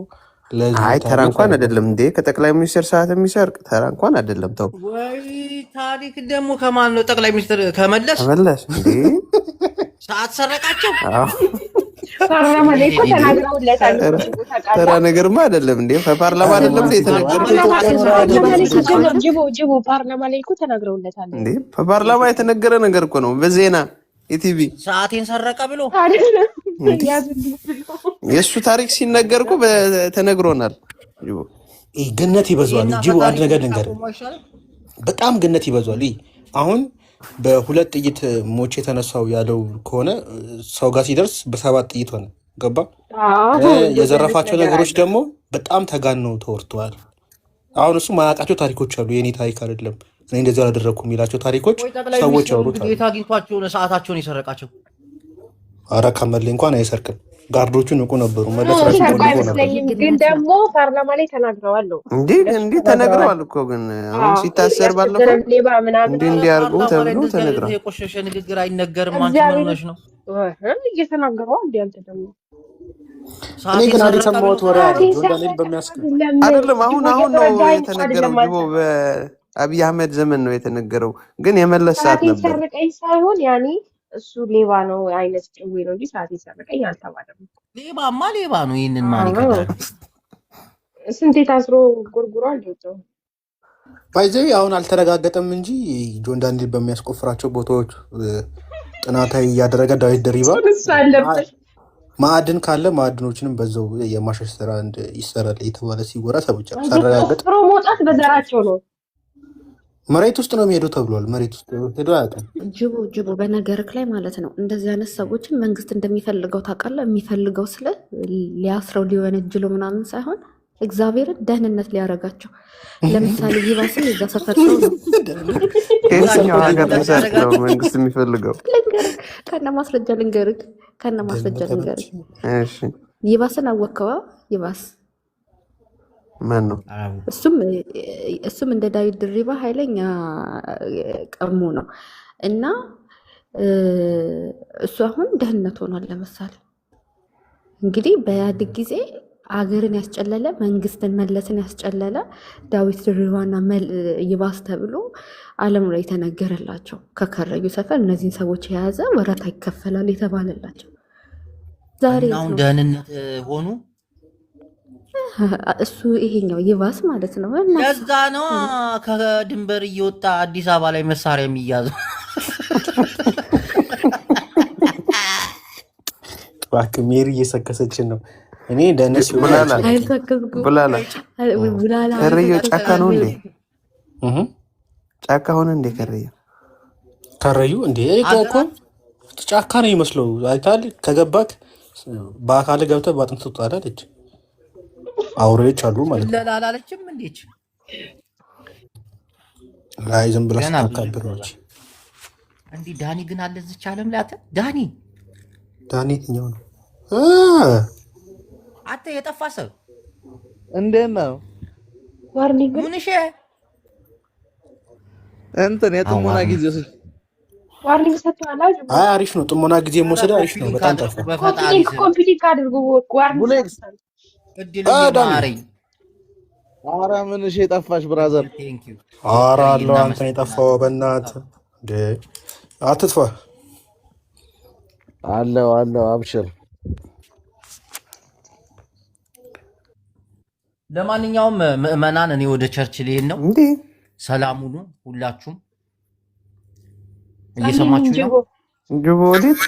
O: አይ ተራ እንኳን አይደለም እንዴ! ከጠቅላይ ሚኒስትር ሰዓት የሚሰርቅ ተራ እንኳን አይደለም። ተው
A: ወይ ታሪክ ደግሞ ከማን ነው? ጠቅላይ ሚኒስትር ከመለስ
O: እንዴ
A: ሰዓት ሰረቃቸው።
M: ፓርላማ ላይ እኮ ተናግረውለታል።
O: ተራ ነገርማ አይደለም እንዴ! ከፓርላማ አይደለም እንዴ የተነገረው?
M: ጅቦ ፓርላማ ላይ እኮ ተናግረውለታል
O: እንዴ! በፓርላማ የተነገረ ነገር እኮ ነው። በዜና ኢቲቪ
A: ሰዓቴን ሰረቀ ብሎ
O: የእሱ ታሪክ ሲነገር እኮ ተነግሮናል።
D: ገነት ይበዛዋል። ጅቦ አንድ ነገር ልንገር፣ በጣም ገነት ይበዛዋል። አሁን በሁለት ጥይት ሞቼ የተነሳው ያለው ከሆነ ሰው ጋር ሲደርስ በሰባት ጥይት ሆነ። ገባ? የዘረፋቸው ነገሮች ደግሞ በጣም ተጋነው ተወርተዋል። አሁን እሱ ማያውቃቸው ታሪኮች አሉ። የኔ ታሪክ አይደለም እኔ እንደዚህ አላደረኩም የሚላቸው ታሪኮች ሰዎች ያወሩታል።
A: ቤት አግኝቷቸው ሰዓታቸውን የሰረቃቸው።
D: አረ ከመሌ እንኳን አይሰርቅም። ጋርዶቹ ንቁ ነበሩ።
M: ግን ደግሞ ፓርላማ ላይ ተናግረዋል ነው
O: እንዲህ ተነግረዋል እኮ ግን አሁን ሲታሰር ባለፈው እንዲያርጉ ተብሎ ተነግረዋል።
A: የቆሸሸ ንግግር አይነገርም። አንቺ ምን ሆነሽ ነው
M: እየተናገረው? እንዲ አንተ ደግሞ
D: እኔ ግን አንድ የሰማሁት ወሬ አለ ጆርዳን በሚያስቀር
O: አይደለም። አሁን ነው የተነገረው። ጅቦ በአብይ አህመድ ዘመን ነው የተነገረው፣ ግን የመለስ ሰዓት ነበር።
M: ሰረቀኝ ሳይሆን ያኔ እሱ ሌባ ነው አይነት ጭዌ ነው እንጂ ሰዓት ሰረቀኝ አልተባለም።
A: ሌባማ ሌባ ነው። ይሄንን ማን ይከታል?
M: ስንቴ ታስሮ ጎርጉሯል። ደውጣው
D: ባይዘይ አሁን አልተረጋገጠም እንጂ ጆርዳን በሚያስቆፍራቸው ቦታዎች ጥናታዊ እያደረገ ዳዊት ድሪባ ማዕድን ካለ ማዕድኖችንም በዛው የማሸሽ ስራ ይሰራል የተባለ ሲወራ ሰምቻለሁ። ሳረጋግጥ
M: ጥሩ መውጣት በዘራቸው ነው።
D: መሬት ውስጥ ነው የሚሄዱ ተብሏል። መሬት ውስጥ ሄዶ አያውቅም።
P: ጅቦ በነገርክ ላይ ማለት ነው። እንደዚህ አይነት ሰዎችን መንግስት እንደሚፈልገው ታውቃለህ። የሚፈልገው ስለ ሊያስረው ሊወነጅለው ምናምን ሳይሆን እግዚአብሔርን ደህንነት ሊያረጋቸው። ለምሳሌ ይባስን የዛ ሰፈር ሰው ነው።
O: ከየትኛው ሀገር ሊሰርቅ ነው መንግስት የሚፈልገው?
P: ከነ ማስረጃ ልንገርህ። ይባስን አወከዋ። ይባስ
O: ማን ነው?
P: እሱም እንደ ዳዊት ድሪባ ኃይለኛ ቀሙ ነው እና እሱ አሁን ደህንነት ሆኗል። ለምሳሌ እንግዲህ በኢህአዴግ ጊዜ አገርን ያስጨለለ መንግስትን መለስን ያስጨለለ ዳዊት ድሪባና ይባስ ተብሎ ዓለም ላይ የተነገረላቸው ከከረዩ ሰፈር እነዚህን ሰዎች የያዘ ወረታ ይከፈላል የተባለላቸው ዛሬ
A: አሁን ደህንነት ሆኑ።
P: እሱ ይሄኛው ይባስ ማለት ነው።
A: ለዛ ነው ከድንበር እየወጣ አዲስ አበባ ላይ መሳሪያ የሚያዘው።
D: እባክህ ሜሪ እየሰከሰችን ነው። እኔ ደነስ
O: ቡላላ ከረየው ጫካ ነው እንዴ? ጫካ ሆነ እንዴ?
D: ከረዩ እንዴ? እኮ ጫካ ነው ይመስለው። አይታል ከገባክ በአካል ገብተህ ባጥንት ትወጣለች። አውሬዎች አሉ ማለት ነው።
A: ለላላለችም እንዴች
D: ላይ ዝም ብለህ አካብሮች
A: እንዴ። ዳኒ ግን አለ እዚች ዓለም ላይ አተ ዳኒ
D: የትኛው ነው?
A: አተ የጠፋ ሰው
Q: እንዴት ነው?
M: ዋርኒንግ
A: ሙንሽ
Q: እንትን የጥሞና ጊዜ
M: ዋርኒንግ ሰጥቷል።
D: አይ አሪፍ ነው። ጥሞና ጊዜ መውሰድ አሪፍ ነው። በጣም ጠፋ።
M: ኮምፒውተር አድርጎ ዋርኒንግ
Q: ኧረ ምን እሺ የጠፋሽ ብራዘር?
D: ኧረ አለው አንተን የጠፋው በእናትህ አትጥፋ።
Q: አለው አብሽር።
A: ለማንኛውም ምዕመናን እኔ ወደ ቸርች ልሄድ ነው። ሰላም ሁኑ ሁላችሁም። እየሰማችሁ ነው?
O: ጅቦ ወዴት?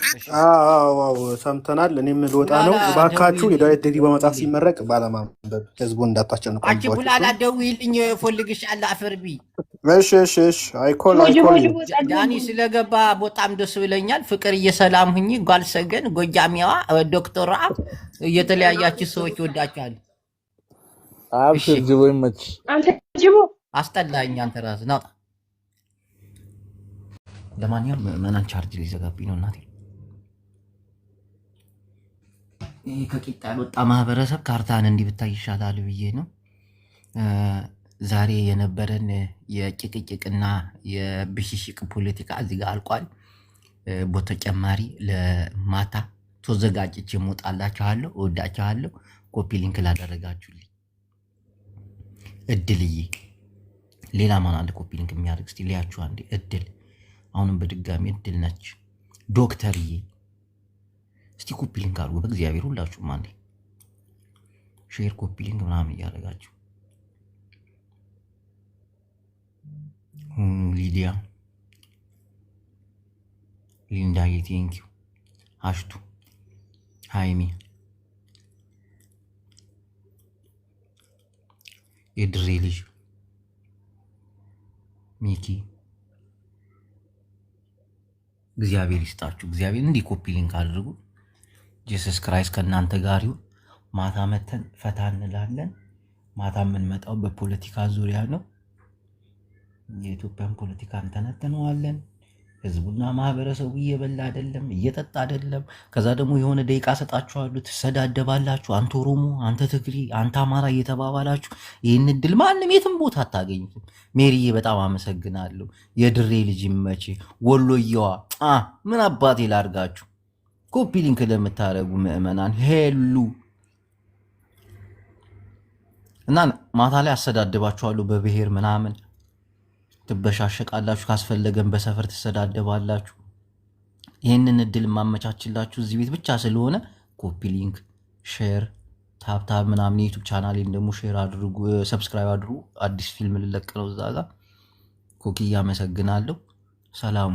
D: ሰምተናል። እኔም ልወጣ ነው። እባካችሁ የዳዊት ድሪባ መጽሐፍ ሲመረቅ ባለማንበብ ህዝቡን እንዳታስጨንቋቸው።
A: አንቺ ቡላላ ደውዪልኝ እፈልግሻለሁ። አፈርቢ።
D: እሺ። አይኮል
A: ዳኒ ስለገባ በጣም ደስ ብለኛል። ፍቅር እየሰላም ሁኚ። ጓልሰገን ጎጃሚያዋ ዶክተሯ የተለያያችሁ ሰዎች ወዳችኋል።
Q: አብሽር ጅቦ ይመችሽ።
M: አንተ ጅቦ
A: አስጠላኝ። አንተ ራስህ ናውጣ። ለማንኛውም ምዕመናን ቻርጅ ሊዘጋብኝ ነው። እናቴ ይህ ከቂጣ ያልወጣ ማህበረሰብ ካርታን እንዲህ ብታይ ይሻላል ብዬ ነው። ዛሬ የነበረን የጭቅጭቅና የብሽሽቅ ፖለቲካ እዚህ ጋር አልቋል። በተጨማሪ ለማታ ተዘጋጅቼ እሞጣላችኋለሁ። እወዳችኋለሁ። ኮፒ ሊንክ ላደረጋችሁልኝ እድልዬ፣ ሌላ ማን አለ ኮፒ ሊንክ የሚያደርግ? እስቲ ሊያችሁ አንዴ። እድል፣ አሁንም በድጋሚ እድል ነች። ዶክተርዬ እስቲ ኮፒ ሊንክ አድርጉ በእግዚአብሔር ሁላችሁም አንዴ ሼር ኮፒ ሊንክ ምናምን እያደረጋችሁ። ሊዲያ ሊንዳዬ ቴንኪው። አሽቱ ሃይሚ የድሬ ልጅ ሚኪ እግዚአብሔር ይስጣችሁ። እግዚአብሔር እንዲህ ኮፒ ሊንክ አድርጉ። ጂሰስ ክራይስት ከእናንተ ጋር ይሁን። ማታ መተን ፈታ እንላለን። ማታ የምንመጣው በፖለቲካ ዙሪያ ነው። የኢትዮጵያን ፖለቲካ እንተነትነዋለን። ህዝቡና ማህበረሰቡ እየበላ አይደለም፣ እየጠጣ አይደለም። ከዛ ደግሞ የሆነ ደቂቃ ሰጣችኋለሁ፣ ትሰዳደባላችሁ። አንተ ኦሮሞ፣ አንተ ትግሪ፣ አንተ አማራ እየተባባላችሁ ይህን እድል ማንም የትም ቦታ አታገኙትም። ሜሪዬ በጣም አመሰግናለሁ። የድሬ ልጅ ይመች። ወሎየዋ ምን አባቴ ላርጋችሁ። ኮፒ ሊንክ ለምታደርጉ ምዕመናን ሄሉ እና ማታ ላይ አሰዳድባችኋለሁ በብሔር ምናምን ትበሻሸቃላችሁ። ካስፈለገን በሰፈር ትሰዳደባላችሁ። ይህንን እድል ማመቻችላችሁ እዚህ ቤት ብቻ ስለሆነ ኮፒ ሊንክ፣ ሼር፣ ታብታብ ምናምን የዩቱብ ቻናሌን ደግሞ ሼር አድርጉ፣ ሰብስክራይብ አድርጉ። አዲስ ፊልም ልለቅ ነው እዛ ጋር። ኮኪ አመሰግናለሁ። ሰላሙ